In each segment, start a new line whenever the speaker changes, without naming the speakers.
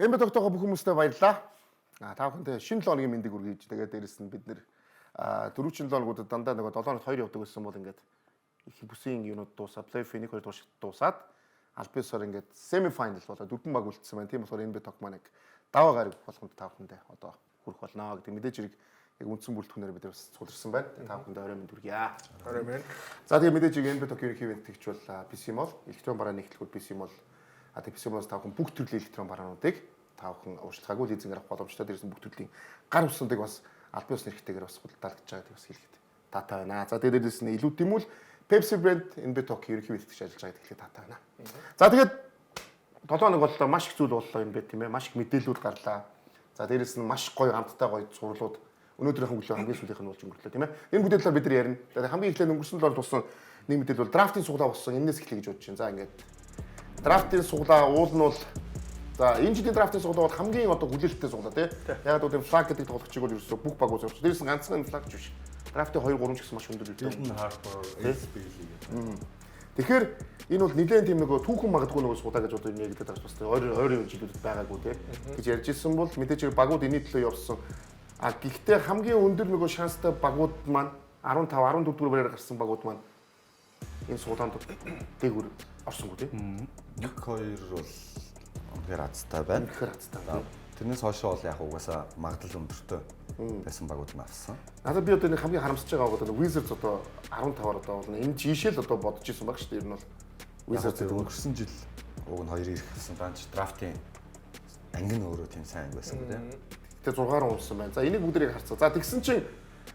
Эмбэ тогтоогоо бүх хүмүүстээ баярлалаа. Та бүхэндээ шинэ 7 хоногийн мэндийг хүргэж тэгээд дээрэс нь бид нэр 4-7 хоногудад дандаа нэг 7 хоногт 2 явдаг гэсэн бол ингээд их бүсийн юунууд дуусаад плей-офф 1 2 дуусаад албан ёсоор ингээд semi final болоод 4 баг үлдсэн байна. Тийм болохоор Эмбэ тог маань даваа гараг болгонд та бүхэндээ одоо хүрэх болно гэдэг мэдээж хэрэг яг үндсэн бүрэлдэхүүнээр бид бас цугларсан байна. Та бүхэндээ орой минь хүргье.
Орой минь.
За тэгээ мэдээж хэрэг Эмбэ тог ерөнхий ивент тэгч бол PC Mall, электрон бараа нэгтлгүүд PC Mall PC Mall-с та бүхэн бүх төрлийн электрон бараануудыг та бүхэн уучлахаагүй лизинг авах боломжтой. Дээрээс нь бүх төрлийн гар усуудыг бас албан ёсны хэрэгтэйгээр бас худалдаалж байгаа гэдэг бас хэлэхэд таатай байна. За тэгээд дээрээс нь илүү тийм үл Pepsi брэнд Эмбэ тог ерөнхий ивент тэгч ажиллаж байгаа гэдэгт таатай байна. За тэгээд 7 хоног боллоо, маш их зүйл боллоо юм бэ тийм ээ. Маш их мэдээлэлүүд гарлаа. За дээрээс нь маш гоё хамттай гоё зурлууд өнөөдрийнхэн бүлээн хамгийн сүүлийнх нь болж өнгөрлөө тийм ээ. Энэ бүтээл талаар бид нар ярина. Тэгээд хамгийн эхлээд өнгөрсөн 7 туссан нэг мэдээлэл бол драфтын суглаа болсон. Энээс эхлэе гэж бодож байна. За ингээд драфтын суглаа уул нь бол за энэ жилийн драфтын суглаа бол хамгийн одоо хүлээлттэй суглаа тийм. Яг л энэ флаг гэдэг тоглогчийг бол ерөөсөө бүх багууд зорч. Дээрээс нь ганцхан флаг ч биш. Драфтын 2 3 ч гэсэн маш өндөр үү.
Дэлгэн Харпер, SB лиг.
Тэгэхээр энэ бол нэлээд тийм нөгөө түүхэн магадгүй нөгөө судаа гэж одоо юм яг гэдэг бас бас ойрын жилүүдэд байгаагүй тийм гэж ярьж ирсэн бол мэдээж хэрэг багууд энэний төлөө явсан. Гэхдээ хамгийн өндөр нөгөө шанстай багууд маань 15 14 дугаар байраар гарсан багууд маань энэ суулаанд дээгүр орсонгүй тийм.
1 2 бол үнэхээр азтай байна.
Үнэхээр азтай байна.
Тэрнээс хойш бол яг угаасаа магадлал өндөртэй байсан багууд нь авсан.
Надад би одоо нэг хамгийн харамсаж байгаа бол Wizards одоо 15-аар одоо бол энэ жишээл одоо бодож исэн баг шүү дээ. Ер нь бол
Wizards өнгөрсөн жил уг нь 2 ирэх гэсэн данч драфтын анги нь өөрөө тийм сайн байсан гэдэг.
Тэгээ 6-аар унсан байна. За энийг бүгдийг харцгаа. За тэгсэн чинь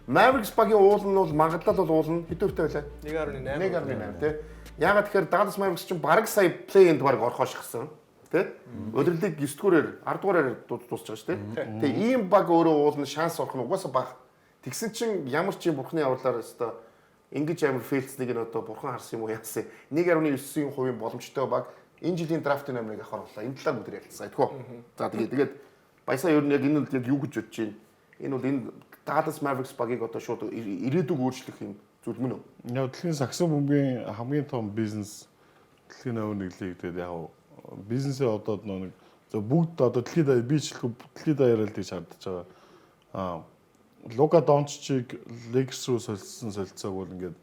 Mavericks багийн уул нь бол магадлал бол уул нь хэдүүвтэй байлаа? 1.8 тий. Яагаад тэгэхээр Dallas Mavericks чинь бараг сая play-in баг орхошгсан. Тэ? Өдрлийг 9 дугаараар 10 дугаараар дуусч байгаа шүү дээ. Тэгээ ийм баг өөрөө уул нь шанс орох нь угаасаа бага. Тэгсэн чинь ямар ч юм бурхны авралаар өстой ингэж амар фейлцнийг нь одоо бурхан харсан юм уу яасан. 1.9% боломжтой баг энэ жилийн драфтын номерыг авах орлоо. Энэ талаар бүгд ярилцсан. Тэгэхгүй. За тэгээд баясаа ер нь яг энэ бол яг юу гэж бодож байна? Энэ бол энэ Dallas Mavericks багийг одоо шууд ирээдүг өөрчлөх юм зүйл мөн үү?
Яг дэлхийн саксон бөмбөгийн хамгийн том бизнес дэлхийн номер 1 лиг гэдэг яг бизнесээ одоо нэг бүгд одоо дэлхийд бичлэх дэлхийд даяараа л гэж хардж байгаа. Лука Дончичийг Lakers руу солилцсон солилцоог бол ингээд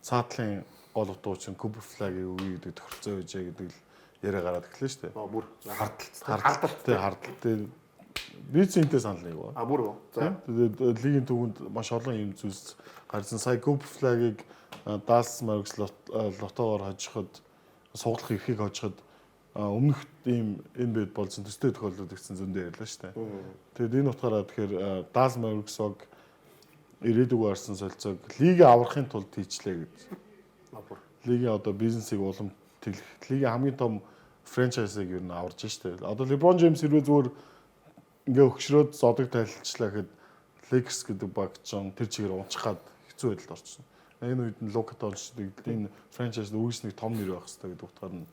цаатлын гол утгууч нь Cooper Flag-ийг өгье гэдэг тохиролцоо байжээ гэдэг л яриа гараад эхлэв шүү дээ.
Бүр
хардталтай бицэнтэй санал нэг ба.
Бүр. За.
Тэгээд лигийн төвөнд маш олон юм зүйлс гарсан. Сая Cooper Flag-ийг Dallas Mavericks лотоогоор хожиход суглах эрхийг хожиход өмнөх ийм NBA болсон төстэй тохиолдол гэсэн зөндөө ярьлаа шүү дээ. Тэгэд энэ утгаараа тэгэхээр Dallas Mavericks-ог ирээдүг гарсан солилцоог лигээ аврахын тулд хийчлээ гэж. Лигийн одоо бизнесийг улам тэглэх, лигийн хамгийн том франчайзыг ер нь аварж штэ. Одоо LeBron James хэрвээ зүгээр ингээ өгшрөөд зодог тайлчлаа гэхэд Lakers гэдэг баг ч тэр чигээр унчихад хэцүү байдалд орчихсон. Энэ үед нь Luka Doncic энэ франчайзд үүснэг том нэр байх хэрэгтэй гэдэг утгаар нь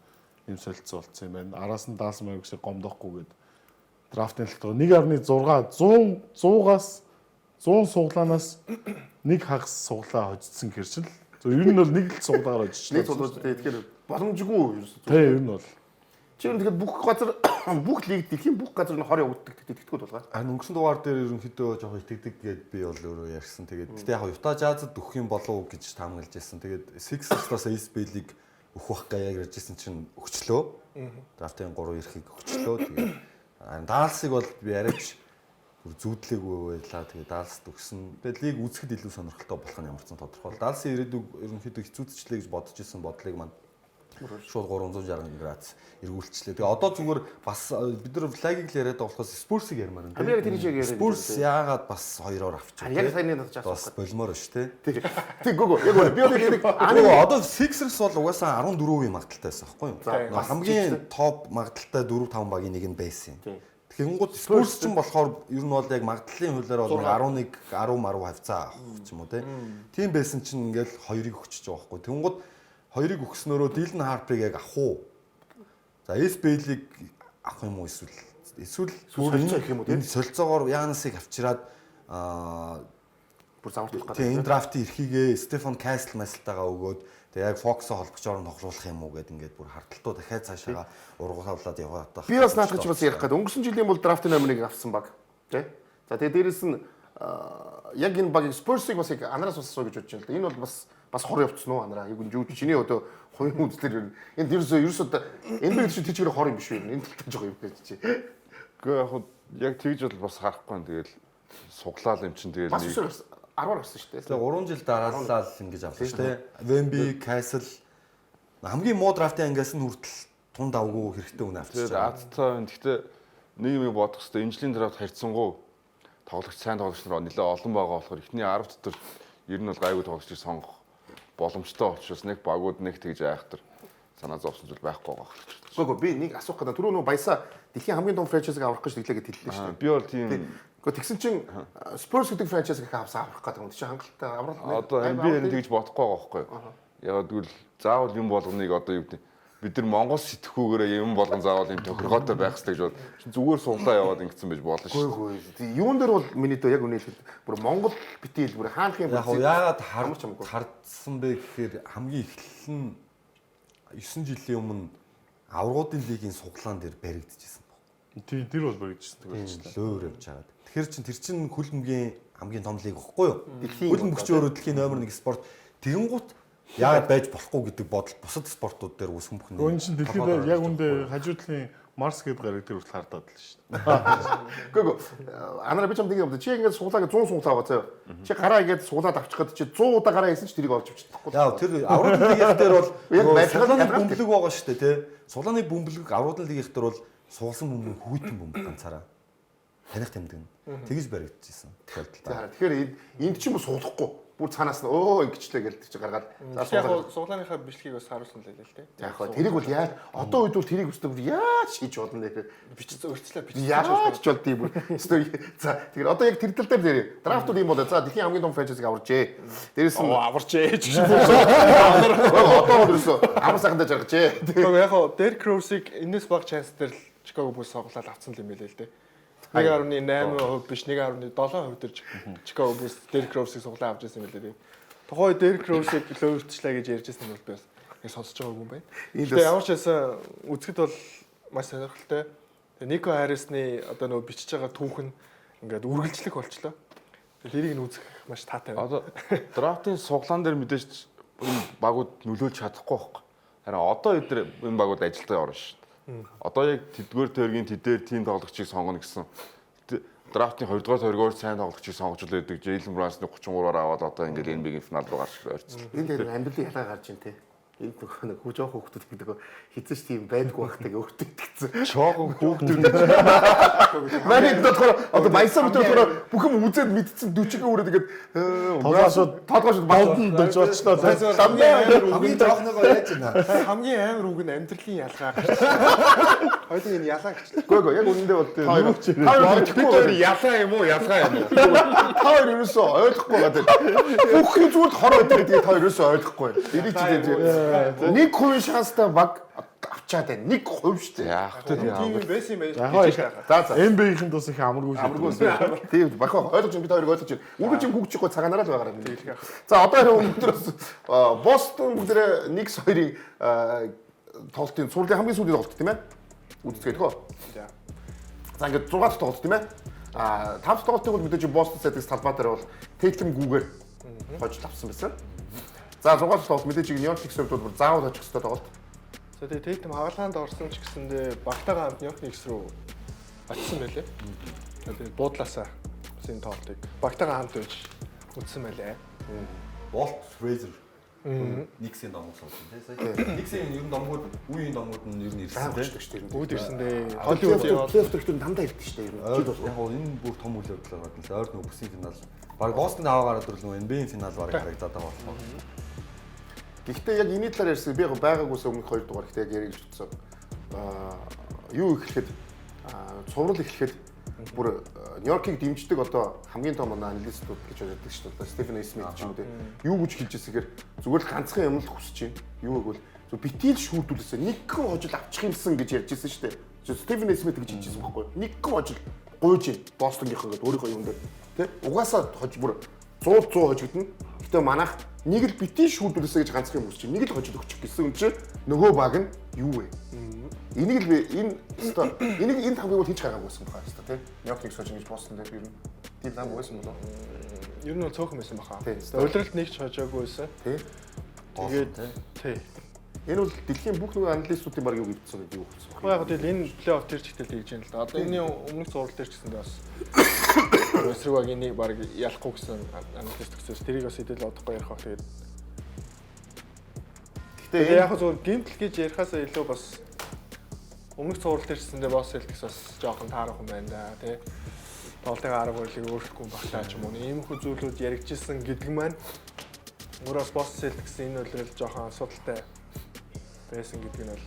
ийм солилцоо болцсон юм байна. Араас нь Dallas Mavericks-ийг гомдохгүйгээд драфтын хэлтгөө 1.6 100 суглаанаас нэг хагас суглаа хожицсан хэрчил. Ер нь бол нэг л суглаагаар хожичлаа.
Нэг суглаад тэгэхээр боломжгүй ерөөсөө.
Тий, ер нь бол.
Чи тэгэхээр бүх газар бүх лиг дэлхийн бүх газар нь 20 явагддаг тэгтгэдэг болгоо.
Өнгөрсөн дугаар дээр ерөнхийдөө жоох итгэдэг гээд би бол өөрөө ярьсан. Тэгээд гэтээ яг Utah Jazz-д өгөх юм болов уу гэж таамаглаж байсан. Тэгээд Sixers-аас SB-ийг өгөх байх гэж ярьжсэн чинь өгчлөө. Драфтын 3 эрхийг өгчлөө. Тэгээд Dallas-ыг бол би арайч зүүдлээгүй байлаа. Тэгээд Dallas-д өгсөн. Тэгээд лиг үзэхэд илүү сонирхолтой болох нь ямар ч тодорхой. Dallas-ийн ирээдүг ерөнхийдөө хэцүүдчлээ гэж бодож исэн бодлыг маань шууд 360 градус эргүүлчлээ. Тэгээ одоо зүгээр бас бид нар флагийг л яриад байгаа болохоос Spurs-ыг ярмаар байна.
Яг тэр шиг яриад.
Spurs яагаад бас 2-оор авчихсан.
Яг саяны надад жаас.
Бас болмоор шүү дээ.
Тэг гоо. Яг би
одоо Sixers бол угаасаа 14% магадaltaй байсан байхгүй юу? Хамгийн топ магадaltaй 4-5 багийн нэг нь байсан. Тэгэнгүүт Spurs ч юм болохоор ер нь бол яг магадлалын хуулиар бол 11 10 маруу хавцаа авах ч юм уу тийм байсан чинь ингээл 2-ыг өгчөж байгаа байхгүй. Тэгэнгүүт 2-ыг өгснөөрөө Dylan Harper-ыг яг авах уу? За SB-ийг авах юм уу эсвэл
солилцоо гэх юм уу тийм?
Солилцоогоор Giannis-ыг авчираад
бүр завартах гэдэг.
Тэгээ энэ драфтын эрхийгээ Стефан Касл масалтайгаа өгөөд тэгээ яг Фоксо холбогч орон тоглуулах юм уу гэдэг ингээд бүр хардталтуу дахиад цаашаа ургуулад яваад байгаа.
Би бас наадах ч бас ярих гэдэг. Өнгөрсөн жилийн бол драфтын номерыг авсан баг. Тэ? За тэгээ дээрэс нь яг энэ багийг Spurs-ыг бас яг анараас бассуу гэж бодож байна л да. Энэ бол бас хор явцсан уу анараа. Яг юу чиний одоо хоёрын үзлэр энэ ерөөсөө NBA чинь тэр чигээр хор юм биш үү? Энэ талтай жоо юм гэж чи.
Гэхдээ яг тэгж бол бас харахгүй юм. Тэгэл суглаал юм чинь тэгэл
бас 10-аар гарсан шүү дээ.
Тэгээ 3 жил дараалал ингэж авсан шүү дээ. Wemby, Castle хамгийн муу драфтын ангиас нь хүртэл тунд авгүй хэрэгтэй үнэ авчихсан.
тэгээд Азтай байна. Гэхдээ нэг юм бодох хэрэгтэй. Энэ жилийн драфт харьцангуй тоглогч сайн тоглогч нар нэлээд олон байгаа болохоор эхний 10 дотор ер нь бол гайгүй тоглогчийг сонгох боломжтой учраас нэг багууд нэг тэгж айхтар санаа зовсон зүйл байхгүй байгаа хэрэг.
Гэхдээ би нэг асуух гэдэг. Түрүү нөө баясаа дэлхийн хамгийн том франчайзыг аврах гэж тэглэгээд хэллээ шүү дээ.
Би бол тийм
Гэхдээ тэгсэн чинь Spurs гэдэг франчайзыг авсан аврах гэдэг юм. Чи хангалттай аврал.
одоо NBA тэгж бодохгүй байгаа байхгүй юу? Яг тэгвэл заавал юм болгоныг одоо юу гэдэг бид нар Монгол сэтгхүүгээрээ юм болгон заавал юм тохиргоотой байх хэрэгтэй гэж бод. Зүгээр суглаа яваад ингэсэн байж болно шүү дээ.
Хөөе. Юун дээр бол миний дөө яг үнэ хэлэхэд бүр Монгол бити хэл бүр хаанх юм
Яг яагаад хардсан бэ гэхээр хамгийн эхлэл нь 9 жилийн өмнө аврагуудын лигийн суглаан дээр баригдчихсэн баг.
Тэр бол баригдчихсан тэгээд
Лөөр явж байгаа. Тэгэхээр тэр чинь хөлбөмбөгийн хамгийн том лиг ихгүй юу? Хөлбөмбөгч өөрөө дэлхийн номер 1 спорт тэгэнгუთ яагаад байж болохгүй гэдэг бодол бусад спортууд дээр үс хүмүүхэн.
Гүн чинь дэлхийд яг үндэ хажуудлын Марс гэдэг гариг дээр хүртэл хардаад л шүү дээ.
Гүг анараа би ч юм тийм юм. Чи ингээд суглааг 100 суглаа байгаа заяа. Чи гараа ингээд суглаад авчихад чи 100 удаа гараа хийсэн ч тэрийг олж авчихдаггүй.
Яа тэр аврагын лигийнх дээр бол
Яг
суглааны бөмбөлөг байгаа шүү дээ тий. Суглааны бөмбөлөг аврагын лигийнх дээр бол суулсан бөмбөг хүйтэн бөмбөг ганцаараа. Таних тэмдэг нь. Тэгж баригдчихсэн.
За тэгэхээр энд чинь суглахгүй. Бүр цаанаас нь ингэчлээ гэлдэг чи гаргаад.
За яг суглааныхаа бичлэгийг бас харуулсан л байлаа л дээ.
За яг тэрийг бол яаж одоо үед бол тэрийг өстө яаж хийж болно нэ
Бичиж өөрчлөө
яаж ч болд юм бүр. За тэгэхээр одоо яг тэр тал дээр нэр драфтууд юм болоо. За дэлхийн хамгийн том франчайзыг аваржээ. Дээрээс нь
аварчээ гэж.
одоо өдрөөсөө амар сайхандаа жаргажээ.
Тэгээ яг хоо Derrick Rose-ыг энэс баг chance дээр л Chicago Bulls соглоод авсан юм байлээ л дээ. 1.8% биш 1.7% дээр Chicago Bulls Derrick Rose-ыг суглаа авч ирсэн юм байлээ. Тухайн Derrick Rose-ыг лөөрчлээ гэж ярьж байсан бол би бас яг сонсож байгаа юм байна. Тэгээ ямар ч байсан үзэхэд бол маш сонирхолтой. Тэгээ Nico Harris-ны одоо нөгөө бичиж байгаа түүх нь ингээд үргэлжлэх болчлоо. Тэгээ тэрийг нь үзэх маш таатай байна.
Одоо драфтын суглаан дээр мэдээж энэ багууд нөлөөлж чадахгүй байхгүй. Харин одоо энэ багууд ажилдаа орно шүү дээ. Одоо яг тэдгээр тойргийн тэдээр тим тоглогчийг сонгоно гэсэн драфтын 2-р тойргоор сайн тоглогчийг сонгож л байдаг. Jalen Brunson 33-аар аваад одоо ингээд NBA-ийн финал руу гарч ойрцсон.
Энд дээр амбилын ялгаа гарч ин тээ. Энд нөгөө жоох хүүхдүүд гэдэг хизээч тийм байдгүй байхтайг өөртөө итгэцэн.
Чоогон хүүхдүүд
Манай дотор одоо баясаа дотор бүх юм үзээд мэдсэн 40-ийн өрөө тэгээд толгошод
Бодон дэж болчлоо.
хамгийн жоохногоо яаж байна?
Хамгийн амар үг нь амьдралын ялгаа гэж. Хоёулын энэ ялгаа гэж.
Гүйгөө яг үнэндээ бол тийм.
бид ялгаа юм уу? Ялгаа юм уу?
Та хоёр ерөөсөө ойлгохгүй байгаа. Бүх юм зүгээр хор байдаг гэдгийг та ерөөсөө ойлгохгүй. Энийг чи тийм. Нэг хувийн шанстай баг авчаад байна. 1% шүү дээ.
Яах вэ?
Тийм юм байсан юм байж.
За.
NBA-ийн дус их амаргүй
Амаргүй. Тийм бахаа ойлгож бид хоёр ойлгож байна. Үргэлж юм хүүгчихгүй цагаанараа л байгаараа. За одоо өнөөдрөөс Бостон бүгдээ 1-2-ийн тоглолтын суурлын хамгийн сүүлийн тоглолт тийм ээ. Үздэг гоо. За ингээд 6 тоглолт тийм ээ. 5 тоглолтын бол мэдээж Бостон Celtics талбай дээр бол Tatum гүүгээр хожиж авсан байсан. За 6 тоглолт мэдээж New York Knicks-д бол заавал очих хэрэгтэй тоглолт.
За тэгээ Tatum хаалгаанд орсон ч гэсэндээ багтаагаа хамт New York Knicks руу очсон байлээ. Тэгээд буудлаасаа бас энэ тоглолтыг багтаагаа хамт байж үзсэн байлээ.
Walt Frazier Никсийн домог сонсон тий. Сая Никсийн ер нь домгууд үеийн домгууд нь ер нь ирсэн тий.
Бүгд ирсэндээ
Холливуд плей-офф төрөлтөнд дандаа ирдэг шүү дээ.
Яг гоо энэ бүр том үйл явдал байгаа. Ойр нөгөө бүсийн финал. Бараг Бостон аваагаар дөрөв NBA-ийн финал бараг харагдаад байгаа болохоор.
Гэхдээ яг энэ талаар ярьсан би яг байгаагүйс өмнөх 2 дугаар ихтэй яг ярих гэж утсан. Юу ихлэхэд цуврал ихлэхэд бүр Нью-Йоркийг дэмждэг одоо хамгийн том аналистууд гэж боддог шүү дээ. Стефен А. Смит ч юм уу те. Юу гэж хэлж ирсэхээр зүгээр л ганцхан юм л хүсэж байна. Юу гэвэл зөв битгий шүүрдүүлээсээ нэг гэн хожил авчих юмсан гэж ярьж ирсэн шүү дээ. Стефен А. Смит гэж хэлж ирсэн байхгүй юу? Нэг гэн хожил гуйж ийн Бостонгийнхан гэдэг өөрийнхөө юм дээр те. Угаасаа хож бүр 100 хожигдно. Гэтэ манайх нэг л битгий шүүлдүүлээсэ гэж ганцхан юм үсч чинь нэг л хожид өгчих гэсэн юм чи нөгөө баг нь юу вэ? Энийг л би энэ хамгийн бол хийж байгаагүй байсан байна шүү дээ. Нёк Никс хожиж гэж боосон дээр ер нь тийм нам байсан болоо.
Ер нь цөөхөн байсан баха.
Тийм.
Улиралд нэг ч хожоогүй байсан.
Тий.
Тэгээд тий.
Энэ бол дэлхийн бүх нөгөө аналистуудын баг юу гэдсэн гэдэг юу хэлсэн
Яг тэгэл энэ плей-офф төр чигтэл тэгж юм л да. Одоо энэний өмнөх зураг дээр ч гэсэндээ бас эсрэг баг энийг баг ялахгүй гэсэн аналист өгсөн. Тэрийг бас хэдэл одохгүй ярих баг. Тэгээд яг зөв гимтэл гэж ярихаасаа илүү бас өмнөх зураг дээр ч гэсэндээ босс хэлтгс бас жоохон таарах юм байна да тий. Тоглолтын арга барилыг өөрчлөхгүй багтаа ч юм уу. Иймэрхүү зүйлүүд яригдчихсэн гэдэг маань өөрөөс босс хэлтгс энэ үлрэл жоохон асуудалтай байсан гэдэг нь бол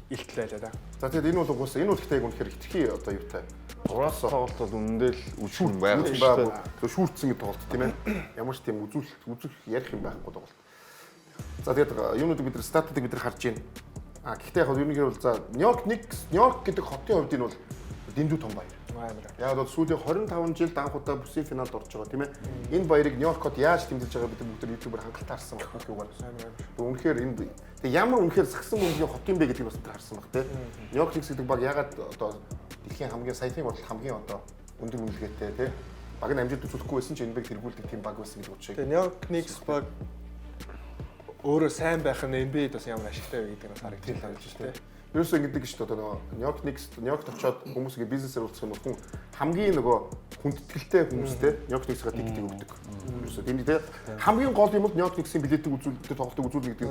илтлээ л да.
За тэгээд энэ бол угсаа энэ бол ихтэй үнэхээр хитрхи одоо юутай.
Зураг тоглолт бол үнэндээ л үчүүн байгаад
Үзүүл
шүү дээ.
баг шүүрцэн гэдэг тоглолт тийм ээ. Ямар ч тийм үзүүлэх ярих юм байхгүй тоглолт. За тэгээд юунуудыг бид нар статистик бид нар харж байна. Гэхдээ яг нь бол за Нью-Йорк гэдэг хотын хувьд энэ бол дэндүү том баяр.
Амар.
Яг бол сүүлийн 25 жилд анх удаа бүсийн финалд орж байгаа тийм ээ. Энэ баярыг Нью-Йоркод яаж тэмдэглэж байгааг бид бүгд YouTube-аар хангалттай харсан байх бүх юугаар. Үнэхээр энэ тэг ямар үнэхээр сагсан мөнгөний хот юм бэ гэдгийг бас харсан баг тийм. Нью-Йорк Никс гэдэг баг ягаад одоо дэлхийн хамгийн саяны бодлол хамгийн одоо өндөр үнэлгээтэй тийм. Баг нь амжилт үзүүлэхгүй байсан ч энэ баг тэргүүлдэг тийм баг байсан гэдэг утгыг.
Тэгээ Нью-Йорк Никс баг өөрөө сайн байх нь NBA-д бас ямар ашигтай вэ гэдэг нь харагдаж байна тийм.
Ерөөсөө ингэдэг шүү дээ нөгөө Нью-Йорк Никс Нью-Йоркт очиод хүмүүсгээ бизнесээр уулзах юм бол хүн хамгийн нөгөө хүндэтгэлтэй хүмүүстэй Нью-Йорк Никсгээ тикдэг өгдөг. Ерөөсөө тийм тийм хамгийн гол юм бол Нью-Йорк Никсийн билетийг үзүүлдэг тоглолтыг үзүүлнэ гэдэг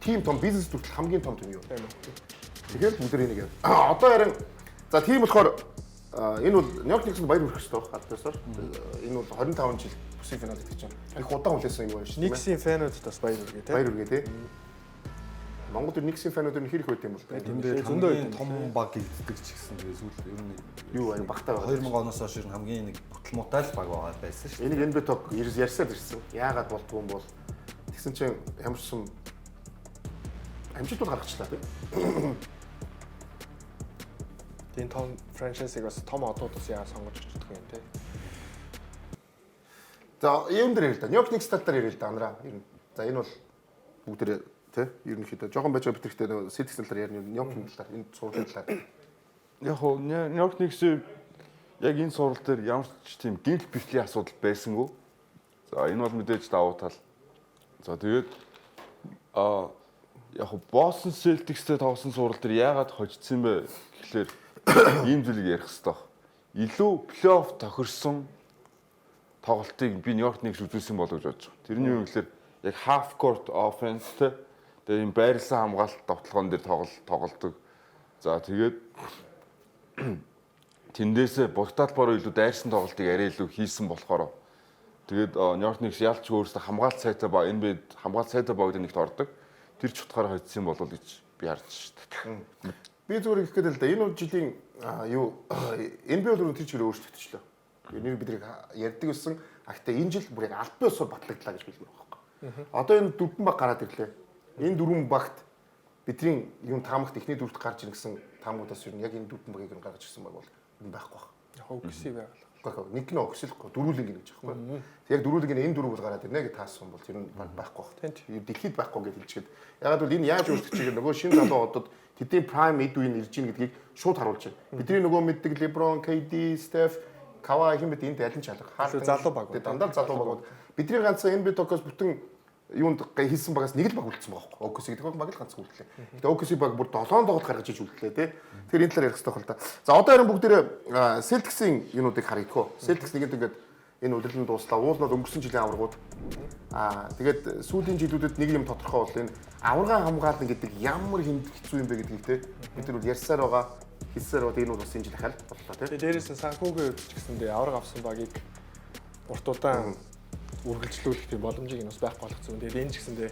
тийм том бизнес төрөл хамгийн том юм юу. Тэгэхээр бүгд энийг одоо харин за тийм болохоор энэ бол Нью-Йорк Никсэнд баяр хүрэх хэрэгтэй байна хадгаасаар. Энэ бол 25 жил бүсийн финал гэдэг чинь их удаан хүлээсэн юм байна шүү дээ.
Никсийн фэнүүд бас баяр хүргэе тийм.
Баяр хүргэе тийм. Монголд Никсийн фэнүүд нь хэрэг байт юм бол
Эндээ хамгийн том баг гэгддэг ч гэсэн тэгээ сүүл ер нь
юу аян багтаа байгаа.
2000 оноос хойш ер нь хамгийн нэг бүтэл муутай л баг байгаа байсан шүү.
Энийг NBA Talk ярьсаар ирсэн. Яагаад болдгоо юм бол тэгсэн чинь ямар ч юм амжилт бол гаргачлаа тийм.
Тийм том франчайзыг бас том одууд бас яа сонгож өгч байгаа юм те.
За юм дээр ярил л да. Нью-Йорк Никс талаар ярил л да анараа. Ер нь. За энэ бол бүгдээ тий ерөнхийдөө жоохон байж байгаа бид хэрэгтэй нөгөө Celtics талаар ярина. Нью-Йорк талаар энэ сургуулийн талаар.
Яг хоо Нью-Йорк Никс яг энэ сурал дээр ямар ч тийм гинт битлийн асуудал байсангүй. За энэ бол мэдээж давуу тал. За тэгээд яг хоо Boston Celtics-тэй тоглосон сурал дээр яагаад хожигдсан бэ гэхлээр ийм зүйлийг ярих хэрэгтэй баг. Илүү плей-офф тохирсон тоглолтыг би Нью-Йорк Никс үзүүлсэн болов гэж бодож байгаа. Тэрний юу гэхлээр яг half court offense-тэй тэгээ юм байрлсан хамгаалалт тоглоом дээр тоглолдог. За тэгээд тэндээсээ буртаал бороо илүү дайрсан тоглолтыг арай илүү хийсэн болохоор тэгээд Нью-Йорк Никс ялч өөрөөсөө хамгаалалт сайтай ба энэ хамгаалалт сайтай багт нэгт ордог. Тэр ч утгаараа хоцсон болов гэж би харж шүү дээ.
Би зүгээр их гэдэг л да. Энэ жилийн юу NBA бол тэр чигээр өөрчлөгдөжлөө. Энийг бид ярьдаг гэсэн. Гэхдээ энэ жил бүр яг албан ёсоор батлагдлаа гэж хэлмээр байна. Одоо энэ дөрвөн баг гараад ирлээ. Энэ дөрвөн багт бидний юм таамагт эхний дөрөвт гарч ир гэсэн таамагудаас юу яг энэ дөрвөн багийг нь гаргаж ирсэн баг бол энэ байхгүй байна.
Яг өгсөн байгаад.
Гэхдээ нэг нь өгсөлөхгүй дөрвөлэг гэж аахгүй. Яг дөрвөлэг энэ дөрөв бол гараад ирнэ гэж таасан бол тэр нь байхгүй байна. Дэлхийд байхгүй гэж хэлчихээд. Ягаад бол энэ яаж өөрчлөж чигээр нөгөө шинэ залуу одод тэдний prime эд үеийн ирж гин гэдгийг шууд харуулж байна. Бидний нөгөө мэддэг LeBron, KD, Steph, Kawhi хэм бид энд алин чалга.
Залуу баг.
Дандаа залуу багууд. Бидний ганцхан NBA Talk-оос бүтэн юунд хийсэн багаас нэг л баг үлдсэн байгаа байхгүй. OKC гэдэг баг л ганцхан үлдлээ. Гэтэ OKC баг бүр 7 тоглолт гаргаж иж үлдлээ тий. Тэгэхээр энэ талаар ярих хэрэгтэй байна л да. За одоо харин бүгдээрээ Celtics-ийн юунуудыг харъя. Celtics нэгэд ингээд энэ удирдлын дуслаа. Уулнууд өнгөрсөн жилийн аваргууд. Тэгээд сүүлийн жилүүдэд нэг юм тодорхой бол энэ аварга хамгаална гэдэг ямар хэцүү юм бэ гэдгийг тий. Бид нар бол ярьсаар байгаа. Хэлсээр бол энэ бол бас энэ жил ахаал боллоо тий.
Тэгээ дээрээс нь санхүүгийн хувьд ч гэсэндээ авраг авсан багийг урт удаан үргэлжлүүлэх тийм боломжийг нь бас байхгүй болгоцсон. Тэгээд энэ ч гэсэндээ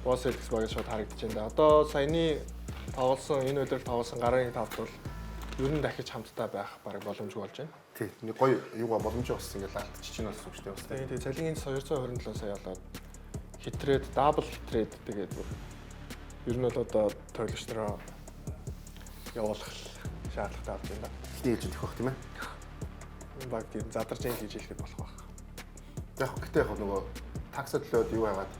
Boston Celtics багийг шууд харагдаж байна. Одоо саяны тоглосон энэ өдөр тоглосон гарын тавт бол ер нь дахиж хамтдаа байх бараг боломжгүй болж байна.
Тий. Нэг гоё юугаа боломжтой болсон ингээд алдчих чинь бас үг шүү дээ бас.
Тэгээд цалингийн 227 сая болоод хитрээд дабл хитрээд тэгээд ер нь бол одоо тоглогч нараа явуулах шаардлагатай болж байна.
Эхний ээлжинд их бах тийм ээ.
Энэ баг тийм задарч ийн гэж хэлэхэд болох байх.
Гэхдээ яг нөгөө такс төлөөд юу яагаад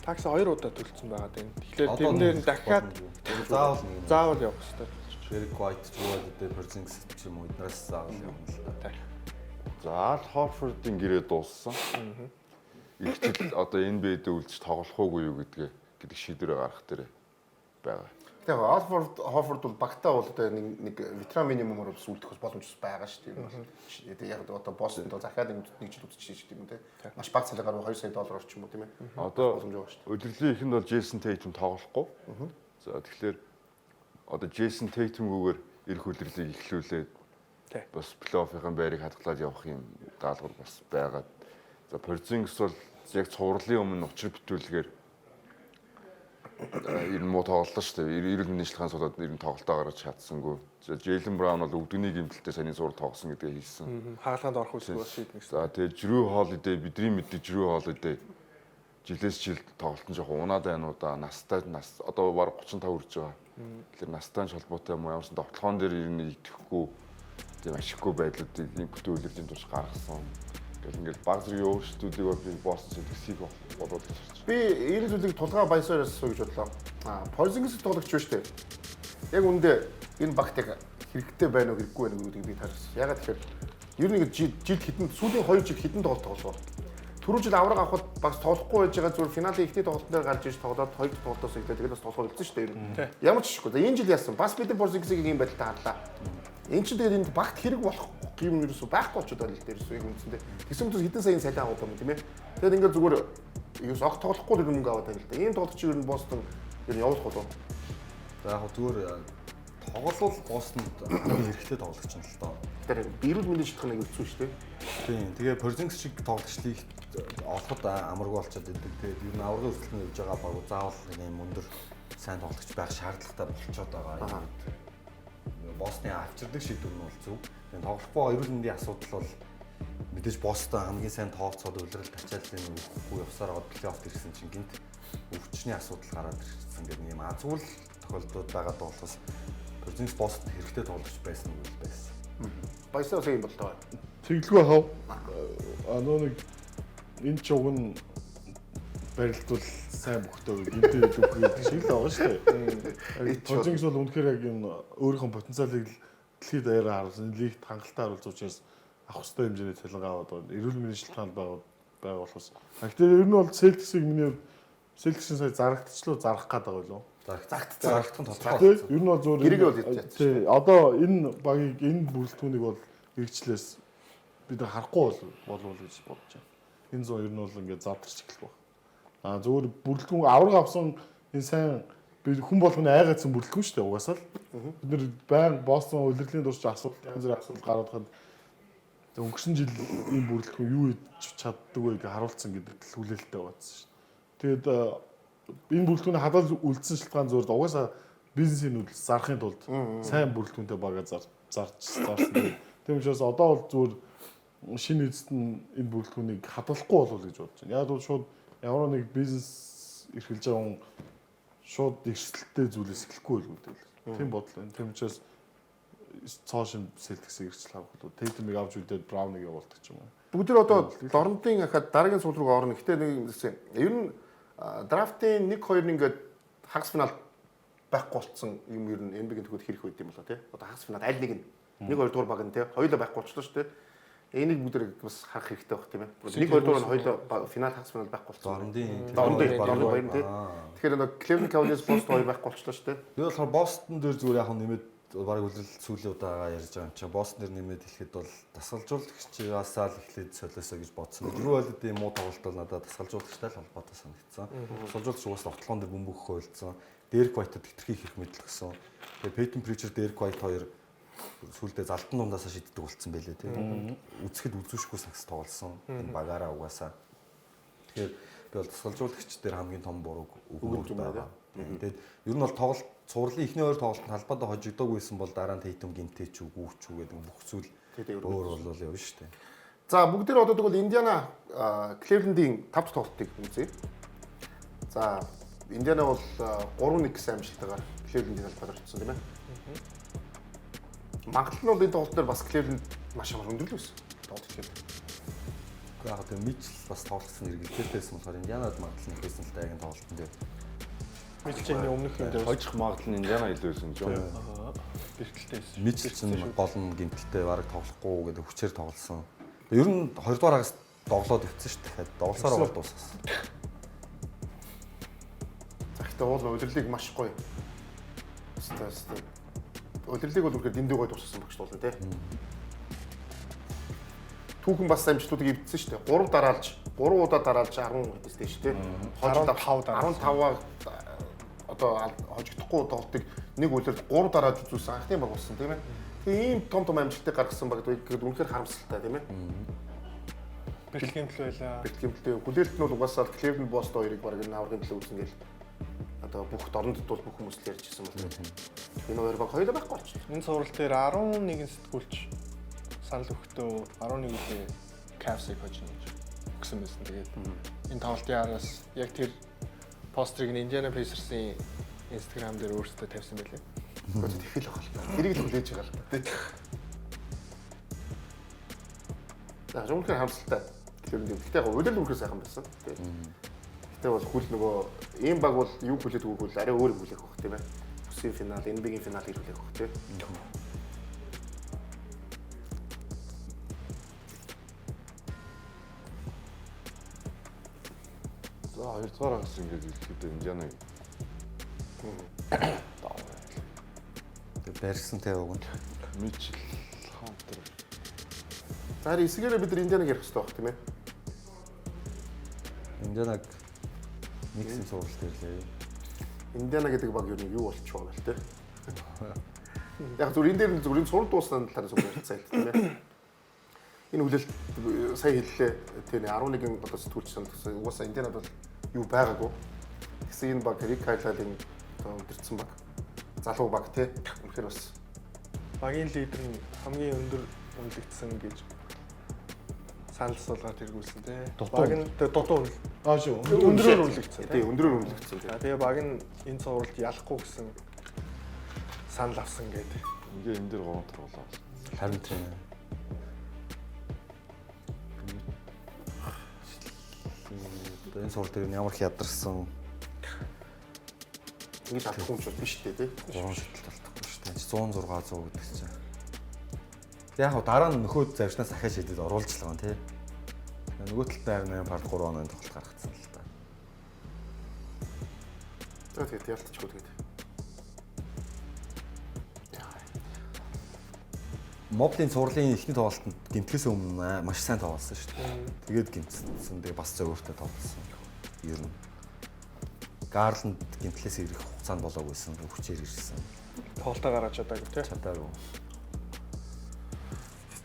Такс 2 удаа төлсөн байгаа тийм. Тэгэхээр тэрнээр нь дахиад заавал явах хэрэгтэй.
Derek White ч юу гэдэг Porzingis ч юм уу эднээс заавал явна л да.
За Ал Хорфордын гэрээ дууссан. Их жил одоо NBA-д үлдэж тоглох уугүй юу гэдэг шийдвэрээ гаргах дээр байгаа.
Тэгээ Хофорд бол багтаа бол одоо нэг ветеран минимумаар сүлдэх боломж байгаа шүү дээ. Тэгээ яг одоо Бостонд захиад нэг жил үдчихэж тийм үү те. Маш бага цалингаар $2 сая орчим уу тийм ээ.
Одоо өдөрлийн ихэнд бол Jason Tatum тоглохгүй. За тэгэхээр одоо Jason Tatum-гүйгээр эх үлрэлийг эхлүүлээд бас плей-оффын байрыг хадгалаад явах юм даалгавар бас байгаа. За Porzingis бол яг цувралын өмнө учир бүтүүлгээр ер нь муу тоглолоо шүү дээ. Эрүүл мэндийн шилхэн суулаад ер нь тоглолтоо гаргаж чадсангүй. Jaylen Brown бол өвдөгний гэмтэлтэй саний зураг тоглосон гэдгээ хэлсэн.
Хаалганд орох үсгүй бас шийднэ гэсэн.
За тэгээ Drew Holiday бидний мэддэг Drew Holiday жилээс жилд тоглолтын жоохон унаад байна уу да. Настай одоо баг 35 хүрж байгаа. Тэгэхээр настай холбоотой юм уу ямарсан тоглоом дээр ер нь идэхгүй тийм ашиггүй байдлуудыг бүтээлэрийн турш гаргасан. Ингээд баг зэргийн өөрчлөлтүүдийг би Бостон Celtics-ийг бодоод ирсэн.
Би энэ зүйлийг тулгаа баясаар ярьсан гэж бодлоо. Porzingis тоглогч шүү дээ. Яг үндэ энэ багт яг хэрэгтэй байна уу хэрэггүй байна уу гэдгийг би таарсан. Ягаад тэгэхээр ер нь жил хитэн сүүлийн 2 жил хитэн тоглолоо. Түрүү жил авраг авахд багс тоглохгүй байж байгаа зүгээр финалийн ихний тоглолтын дээр гарч иж тоглоод 2 тоглолтоос ихтэй тэгээд бас тоглох болсон шүү дээ ер нь. Ямар ч шиггүй. Энэ жил яасан. Бас бид Porzingis-ийг ийм байдалтай харлаа. Энд чинь тэгээд энд багт хэрэг болох юм ерөөсөө байхгүй болчиход байна л дээрээс яг үндсэндээ. Тэгсэн мэт хэдэн саяын салиа аваад байна тийм ээ. Тэгээд ингээд зүгээр ерөөс огт тоглохгүй л мөнгө аваад байна л да. Ийм тоглолч ер нь Бостон ер нь явуулах болов.
За яг зүгээр тоглол Бостонд хэрэгтэй тоглогч юм л доо.
Тэр эрүүл мэндийн шалтгааныг өлцсөн шүү дээ.
Тийм. Тэгээ Porzingis шиг тоглогчдыг олоход амаргүй болчиход идэг. Тэгээд ер нь аврагын өрсөлдөнд явж байгаа баг заавал нэг юм өндөр сайн тоглогч байх шаардлагатай болчиход байгаа. Бостны авчирдаг шийдвэр нь бол зөв. Тэгээд тоглохгүй эрүүл мэндийн асуудал бол мэдээж Бостон хамгийн сайн тооцоод улирал тачааллын үгүй явсаар гол плей-офф ирсэн чинь гинт өвчний асуудал гараад ирсэн гэдэг нэг юм азуул тохиолдлууд байгаа болохоос Porzingis Бостон хэрэгтэй тоглож байсан юм байсан.
Баясаа сайн юм болтоо.
Тэглгүй хав. Нөө нэг энэ ч уг нь барилдвал сайн бөхтөө гинтэй дүүхээ шиг л байгаа шүү дээ. Porzingis бол үнэхээр яг энэ өөрийнхөө потенциалыг дэлхийд даяараа харуулсан. Лигт хангалттай харуулж учраас авах хэрэгтэй хэмжээний цалингаа аваад байна. Эрүүл мэндийн шалтгаанд байгаа болохоос. Тэгэхээр ер нь бол Celtics-ийг миний Celtics-ийн сая зарагдчихлоо зарах гэдэг байгаа юу?
Зарагдах нь тодорхой.
Ер нь бол зөв
гэрэг бол яцсан.
Тий. Одоо энэ багийг энэ бүрэлдэхүүнийг бол хэрэгчлээс бид харахгүй болов гэж бодож байна. Энэ зүүн ер нь бол ингээд задарч эхлэх баг. Зөвхөн бүрэлдэхүүн авраг авсан энэ сайн бид хүн болгоны айгаадсан бүрэлдэхүүн шүү дээ угаасаа л. Бид нэр баян Бостон улирлын дурч асуудал янз бүрийн асуудал гаргахад өнгөрсөн жил ийм бүрэлдэхүүн юу хийж чаддаг вэ гэж харуулсан гэдэг л хүлээлттэй байсан шүү. Тэгээд энэ бүрэлдэхүүний хадгалж үлдсэн шалтгаан зөвөр угаасаа бизнесийн нөлөөс зарахын тулд сайн бүрэлдэхүүнтэй бага зарсан. Тийм учраас одоо бол зөвөр шинэ эзэд нь энэ бүрэлдэхүүнийг хадгалахгүй болов гэж бодож байна. Яг бол шууд ямар нэг бизнес эрхэлж байгаа хүн шууд эрсдэлтэй зүйлээс эхлэхгүй л үүдэл. Тийм бодол байна. Тийм учраас цоо шин Celtics-ийг ирчл харах бол Tatum-ыг авч үлдээд Brown-ыг явуулдаг ч юм уу.
Бүгд тэр одоо Дорнтын ахад дараагийн сул руу орно. Гэтэ нэг гэсэн. Ер нь драфтын 1-2 ингээд хагас финал байхгүй болцсон юм ер нь NBA-ийн төгөөд хэрэг байд юм болоо тий. Одоо хагас финал аль нэг нь 1-2 дугаар баг нь тий. Хоёулаа байхгүй болчихлоо шүү дээ. Энийг бүгд бас харах хэрэгтэй байх тийм ээ. 1-2 дугаар нь хоёулаа финал хагас финал байхгүй болцсон. Дорнтын баяр тий. Тэгэхээр одоо Cleveland Cavaliers Boston 2 байхгүй болчихлоо шүү дээ.
Би болохоор Boston дээр зүгээр яг нэмээд бараг үлрэл сүүлийн удаага ярьж байгаа юм чинь Boston дээр нэмээд хэлэхэд бол дасгалжуулагчаасаа л эхлээд солиосоо гэж бодсон. Drew Holiday муу тоглолт бол надад дасгалжуулагчтай л холбоотой санагдсан. Дасгалжуулагч угаасаа тоглоом дээр бөмбөгөх ойлцсон. Derek White-д хэтэрхий их мэдлэгсэн. Тэгээ Peyton Pritchard, Derek White хоёр сүүлдээ залтан дундаасаа шийддэг болцсон байлээ тийм. Үзэхэд үзүүшгүй сагс тоглосон. Энэ багаараа угаасаа. Тэгэхээр би бол дасгалжуулагч дээр хамгийн том бурууг өгөөд байгаа. Тэгээд ер нь бол тоглолт цувралын ихний хоёр тоглолтод халбаадаа хожигдоогүйсэн бол дараа нь Tatum гинтэй ч үгүй ч үгээд бүх зүйл өөр бол явна шүү дээ.
За бүгд тэр одоо тэгвэл Индиана Cleveland-ийн 5 дахь тоглолтыг үзье. За Индиана бол 3-1 гэсэн амжилттайгаар Cleveland-ийн талбайд орчихсон тийм ээ. Магадлал нь бол энэ тоглолт дээр бас Cleveland маш амар өндөрлөө байсан. Тоглолт хийхэд.
Яг тэр Мичл бас тоглосон эргэлтээсэн болохоор Индианад магадлал нэг байсан л да яг энэ тоглолтын дээр.
Мичлийн өмнөх юм дээр
Хожих магадлал нь Индиана илүү байсан ч юм.
бэрхтэлтэйсэн.
Мичл ч гол нь гимтэлтэй бараг тоглохгүй гэдэг хүчээр тоглосон. Ер нь 2 дугаар хагас доглоод өвцөн шүү дээ. Доглосоор бол дууссан.
Захтай уул удирлыг маш гоё. Хэвээ. Удирлыг бол үнэхээр дэндүү гоё туссан багш болно тий. Түүхэн бас амжилтуудыг эвдсэн шүү дээ. 3 удаа дараалж 10 хэдтэй шүү дээ. 15-аар одоо хожигдохгүй тоглолтыг нэг үлрэлт 3 дарааж үзүүлсэн анхны баг болсон тийм ээ. Тэгээ ийм том амжилтыг гаргасан баг гэдэг үнэхээр харамсалтай тийм ээ.
Бэлтгэмтэл байлаа.
Бэлтгэмтэй. Хүлээлт нь бол угаасаа Cleveland Bost хоёрыг баг энэ аврагын төлөө үзэн гээл одоо бүх дорнод бол бүх хүмүүс л ярьж ирсэн бол тийм. Энэ хоёр баг хоёулаа байхгүй болчихлоо.
Энэ сурал дээр 11 сэтгүүлч санал өгөхдөө 11-ний Cavs-ыг хожно гэж өгсөн байсан. Тэгээд энэ тоглолтын араас яг тэр пострыг нь Indiana Pacers-ийн Instagram дээр өөрсдөө тавьсан байлээ.
Гэхдээ тэгэл байгаа. Тэрийг л хүлээж байгаа л тийм. За зөвхөн хамсалтай. Гэхдээ яг удирдал үрхээ сайхан байсан. Гэхдээ бол хүл нөгөө ийм баг бол юу хүлээд өгөх вэ? Арай өөр хүлээх байх тийм ээ. Бүсийн финал, NBA-ийн финал ирүүлэх байх тийм.
За 2 дугаар хагас ингээд ирэхэд Индианаг
Тэг барьсан тэ уг нь.
Мичл Хантер.
За харин эсгээрээ бид нар Индианаг ярих хэрэгтэй байх тийм ээ.
Индианаг нэгсэн сургалт ирлээ.
Индиана гэдэг баг юу болчихоо байна те. Яг зүгээр энэ дээр зүгээр сурал дууссан талаар зүгээр ярьцгаая тийм ээ. Энэ хүлээлт сая хэллээ тийм 11 одоо сэтгүүлч санагдсан. Угаасаа Индианад бол юу байгаагүй. Тэгсэн энэ баг Рик Кайлалын өдөрцөн баг. Залуу баг те. Үнэхээр бас
Багийн лидер нь хамгийн өндөр үнэлэгдсэн гэж санал асуулгаар тэргүүлсэн тий. Баг нь дутуу
Шүү.
өндрөөр үнэлэгдсэн.
тий өндрөөр үнэлэгдсэн тий.
Тэгээ баг нь энэ цувралд ялахгүй гэсэн санал авсан гэдэг.
Ингээ энэ дээр 3 тоглолоо.
Харин тийм. Энэ сурал дээр ямар их ядарсан
Ингэж алдахгүй юм ч биш дээ тий.
3 шаталт алдахгүй шүү дээ. 106 100 гэдэг чинь. Яг хаа дараа нь нөхөд завшнаас ахиж шидэд оруулжлаа гэн тий. Нөгөө талд 8 парт 3 оноо тоглолт гаргацсан л та.
За тэгээд ялтчихгүй тэгээд.
Моблийн цувралын эхний тоглолтод гимтлээс өмнө маш сайн тоглосон шүү дээ. Тэгээд гимтсэн. Тэгээ бас зөвөртэй тоглосон. Ер нь Гарланд гимтлээс ирэх хугацаанд болоогүйсэн. Хүчээр ирсэн.
Тоглолтоо гаргаж чадаагүй тий.
Чадаагүй.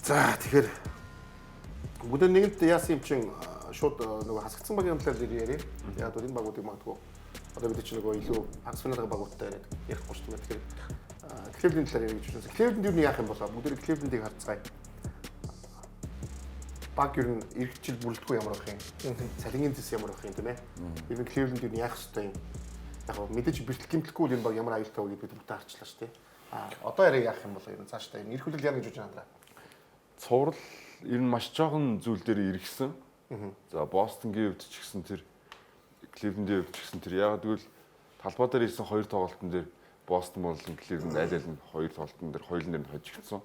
За тэгэхээр бүгд нэгэнт яасан юм чин шууд нөгөө хасгцсан багийн талаар яриа. Яг бол энэ багуудыг магадгүй одоо бид чинь нөгөө илүү хагас финалын багуудтай ярихгүй шүү дээ. Тэгэхээр Cleveland талаар ярих гэж байна. Cleveland юу яах юм болоо? Бүгд Cleveland-ыг харцгаая. Баг ер нь эргэжил бүрэлдэхүүн ямар байх юм? Цалингийн зэс ямар байх юм тийм ээ? Ер нь Cleveland юу яах ёстой юм? Яг мэдээж бэлтгэл гэмтлэхгүй энэ баг ямар аюултай вэ гэдээ бид бүгд харчлаа шүү дээ. Одоо яриа яах юм болоо? Ер нь цаашдаа энэ эрх хүлээл яа гэж бодож байна.
Цуврал ер нь маш жоохон зүйл дээр иргэсэн. За Бостонгийн хувьд ч гэсэн тэр Cleveland-ийн хувьд ч гэсэн тэр яг тэгвэл талбай дээр ирсэн 2 тоглолтын дээр Бостон болон Cleveland аль аль нь 2 тоглолтын дээр хоёулын дээр нь хожигдсон.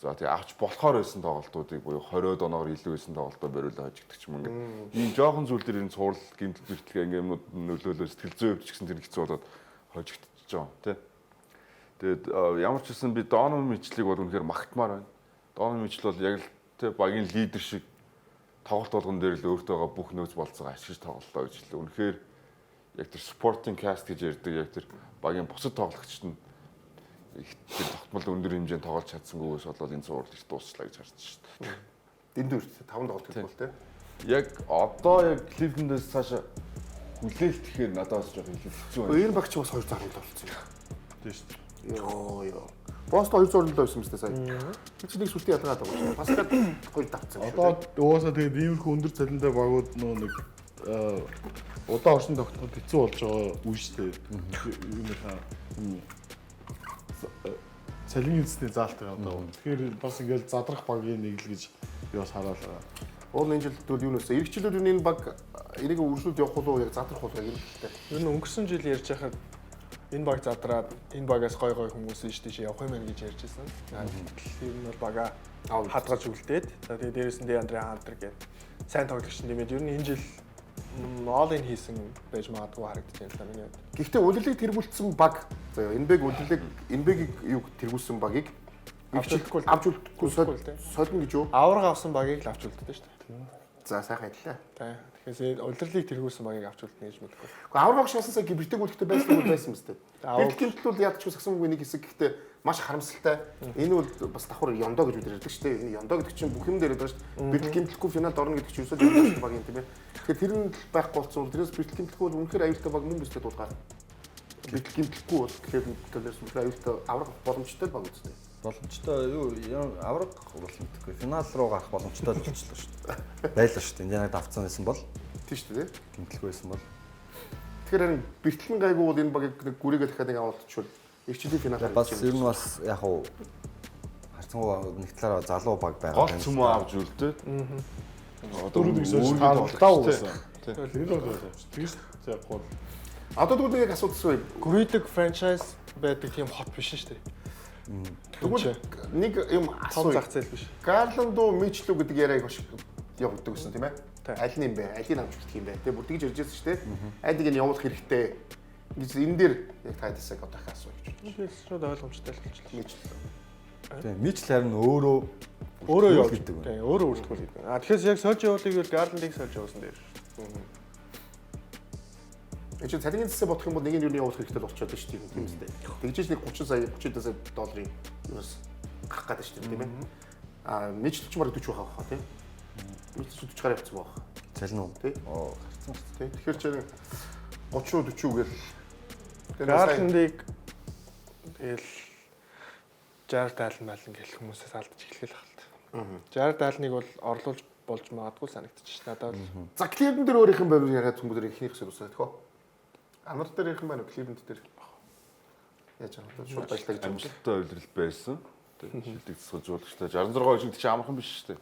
За тэгээ авч болохоор байсан тоглолтуудыг буюу 20 оноор илүү байсан тоглолтоо бариулаа хожигдчих юм ингээд. Ийм жоохон зүйл дээр энэ цуврал гэмтэл бэртлэг ингээ юмнууд нөлөөлөө сэтгэл зүйн хувьд ч гэсэн тэр хэцүү болоод хожигдчихж байгаа тий. Тэгээд ямар ч гэсэн би Доноvan Mitchell-ийг бол үнэхээр магтмаар байна. Доноvan Mitchell бол яг л тий багийн лидер шиг тоглолт болгон дээр л өөртөөгөө бүх нөөц болцоогоо ашиглаж тоглолоо гэж хэлээ. Үнэхээр яг тэр supporting cast гэж ярьдаг яг тэр багийн бусад тоглогчид нь их тэр тогтмол өндөр хэмжээнд тоглож чадсангүйгээс болоод энэ цуврал их дуусчлаа гэж харж шүү дээ.
Дэндүү 5 тоглолт гэх бол тий.
Яг одоо яг Cleveland-ээс цаашаа хүлээлт гэхээр надад бас жоохон хэцүү байна.
Энэ багч бас 2 зармал болсон юм.
Тийм шүү дээ.
Йоо. Бостон 2 зурлал байсан мэт сая. Чи нэг сүлтийн ялгаад байгаа шүү. Паскал 2 давцсан.
Одоо угаасаа тэгээд иймэрхүү өндөр цалинтай багууд нөө нэг удаа орсон тогтоход хэцүү болж байгаа үе шүү дээ. Юуныхаа цалингийн эзний заалтай одоо. Тэгэхээр бас ингээл задрах багийн нэг л гэж би бас хараалаа.
Уул энэ жилд бол юу нөөсөө эргчлүүд энэ баг энийг үргэлжлүүлж явах болов уу яг задрах болов яг хэрэгтэй.
Ер нь өнгөрсөн жил ярьж байхад энэ баг задраад энэ багаас гой хүмүүс ийш тийш явах юм байна гэж ярьж байсан. Ер нь бол бага хадгалж үлдээд за тэгээ дээрээс нь Андре Хантер гээд сайн тоглогч нэмээд ер нь энэ жил all in хийсэн байж магадгүй харагдаж байна миний хувьд.
Гэхдээ үлэлийг тэргүүлсэн баг заяа энэ бэгийг юу тэргүүлсэн багийг авч үлдэхгүй солино гэж юу?
Авраг авсан багийг л авч үлддээ шүү дээ.
За сайхан хэллээ.
Тэгэхээр удирлыг тэргүүлсэн багийг авч үлдэнэ гэж мэдэхгүй.
Гэхдээ авраг шаасан сая гибритэгүүлэхдээ байсан мэт. Бэлтгэмтэл бол ядч гэсэн үг нэг хэсэг гэхдээ маш харамсалтай. Энэ бол бас давхар ёндоо гэж бид ярьдаг шүү дээ. Энэ ёндоо гэдэг чинь бүх юм дээр байдаг шүү дээ. Бэлтгэмтэлгүй финалд орно гэдэг чинь юусоо ёндоо баг юм тийм ээ. Тэгэхээр тэр нь байхгүй болсон бол тэрээс бэлтгэмтэлгүй бол үнэхээр аюултай баг мөн бистэй дуулгаар. Бэлтгэмтэлгүй бол тэгэхээр тэрээс үнэхээр аюултай авраг боломжтой баг үстэй.
Боломжтой юу авраг бол мэдхгүй. Финал руу гарах боломжтой л болчихлоо шүү дээ. Байлаа шүү дээ. Индианад авцсан байсан бол
тийм шүү дээ.
гэмтэлгүй байсан бол.
Тэгэхээр бэлтгэн гайгүй бол энэ багийг нэг гүрийгээ дахиад нэг авалтчихвол эрчлийн финалаар
бас ер нь бас яг уу харцангуй нэг талаараа залуу баг байгаа.
Гол цөмөө авч үлдээд.
Дөрөвдөг сошиал таалагдаа байсан. Тэр бол тэгс яг гол.
Одоо тэгвэл нэг асуудал үү?
Гүрийдэг франчайз байдаг тийм хот биш шүү дээ.
Тэгвэл нэг юм
Том
асуу.
зах зээл биш.
Гарландо Мичлүү гэдэг яриаг хош явуулдаг гэсэн тийм ээ.
Тийм.
Аль нь юм бэ? Алийг авч үлдэх юм бэ? Тэгээ бүр тэгж ярьж байсан шүү дээ. Аль нэг нь явуулах хэрэгтэй. Гэж энэ дээр яг тайдасаг одоо их асуу гэж байна.
Энэ шууд ойлгомжтой л болчихлоо.
Мичлүү.
Тийм Мичл харин өөрөө
Өөрөө
гэдэг
явуулдаг. Тийм, өөрөө үлдэх гэдэг. Тэгэхээр яг сольж явуулыг бол Гарландыг сольж явуулсан дээр.
Энд чинь цалингийн зэсээ бодох юм бол нэг нь юу явуулах хэрэгтэй болчиход шүү дээ. Тийм үстэй. Тэгжээж нэг 30 сая 30 сая долларын юус гарах гэдэг шүү дээ тийм ээ. Мичлүү ч бараг 40 байх тийм. Мичлүү 40 гараа явцсан байх.
цалин уу?
Тийм.
Гарцсан шүү
Тийм. Тэгэхээр ч 30 40 гээл
Гарландыг тэгэл Жард Аллен малын гэл хүмүүсээс алдаж эхлэх л хаалт. Жард Алленыг бол орлуулж болж магадгүй санагдчих ш надад бол.
За Кливленд дээр өөрийнх нь байрыг яриад хүмүүс ихнийх шиг усаа тэхөө. Амар дээр ирэх юм байна уу Кливленд дээр? Яаж байгаа вэ? Шууд ажиллаж байгаа юм шиг.
Амжилттай үйлрэл байсан. Тэгээд шилдэг цэцгүүлжүүлэгчтэй 66 жил чинь амархан биш шүү дээ.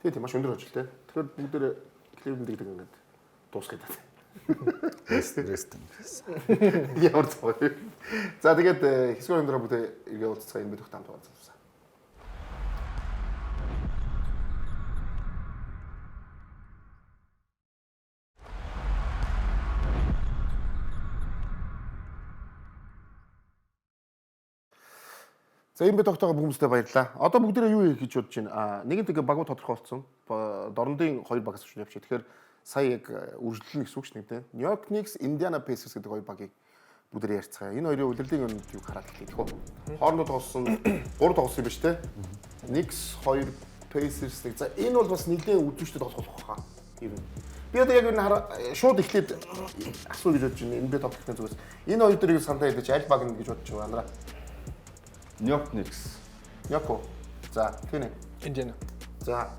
Тэгээ тийм маш өндөр ажил те. Тэгэхээр бүгд дээр Кливленд гэдэг ингээд дуусгая даа.
дээ.
Ямар цаа. За тэгээд хэсгээр өндөр бүгд иргээ уулзцаа энэ бид хамт уулзсан. За энэ бид тогтоогоо хүмүүстээ баярлалаа. Одоо бүгдээрээ юу хийх гэж бодож байна? Нэг нь тэгээ багуу тодорхойлцсон. Дорндын 2 багаас өчнө явчих. Тэгэхээр сая яг үргэлжлүүлнэ гэсэн үг шүү дээ. Нью-Йорк Никс, Индиана Пейсерс гэдэг 2 багийг бүгдээрээ ярьцгаая. Энэ хоёрын удирдлагын өнөд юу хараад хэлээ тэхүү. Хоорондоо тоглосон 3 тоглосон юм ба штэ. Никс 2 Pacers нэг. За энэ бол бас нэгэн үзүүштэй тоглох байх хаа. Ер нь. Би одоо яг энэ шууд эхлээд асуу гэж бодож байна. Энэ би тоглохын зүгээс. Энэ хоёр дэрийг сандаа хэлж аль баг нь гэж бодож байна.
Нью-Йорк Никс.
Яко. За, тэнэ.
Индиана.
За,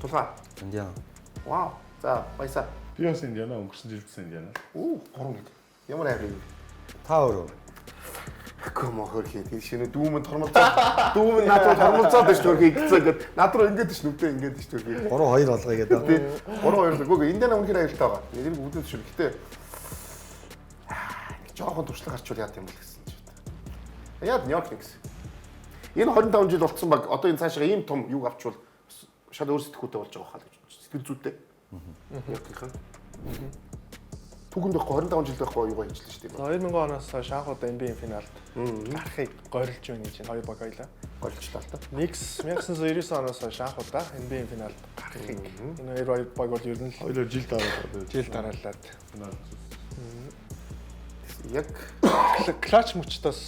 тулгаа.
Индиана.
Вау. За, баясаа.
Би бас Индиана өнгөрсөн жил гэсэн Индиана.
Оо, 3 хэд. Ямар хайр юм.
Та өөрөө.
Комо хөрхий. Тэр шинэ дүүмэнд тормолцоо. Дүүмэнд надад тормолцоод байж төрхий гэцээгээд над руу ингэж нүдээ ингэж гэж төрхий.
3-2 болгоё гэдэг.
Би 3-2 л үгүй. Индиана үнэхээр аюултай байгаа. Нэрийг бүдүүс шүү. Гэтэ жоохон туршлага гарчвал яа юм бол гэсэн чинь. Яад Нью-Йорк Никс. Энэ 25 жил болцсон баг одоо энэ цаашаа ийм том юг авчвал шал өөр сэтгүүтэй болж байгаа хаа гэж сэтгэл зүйтэй. Нью-Йоркийнхан. Түүхэнд байхгүй 25 жил байхгүй юугаа хийчихлээ шүү дээ.
2000 оноос Шанхайд NBA финалд гарахыг горилж байна гэж энэ хоёр баг хоёлаа.
Голчлаа л та.
Никс 1999 оноос Шанхайд NBA финалд гарахыг энэ хоёр баг бол ер нь
Хоёулаа жил дараа
жил дараалаад
Яг
клач мөчтөөс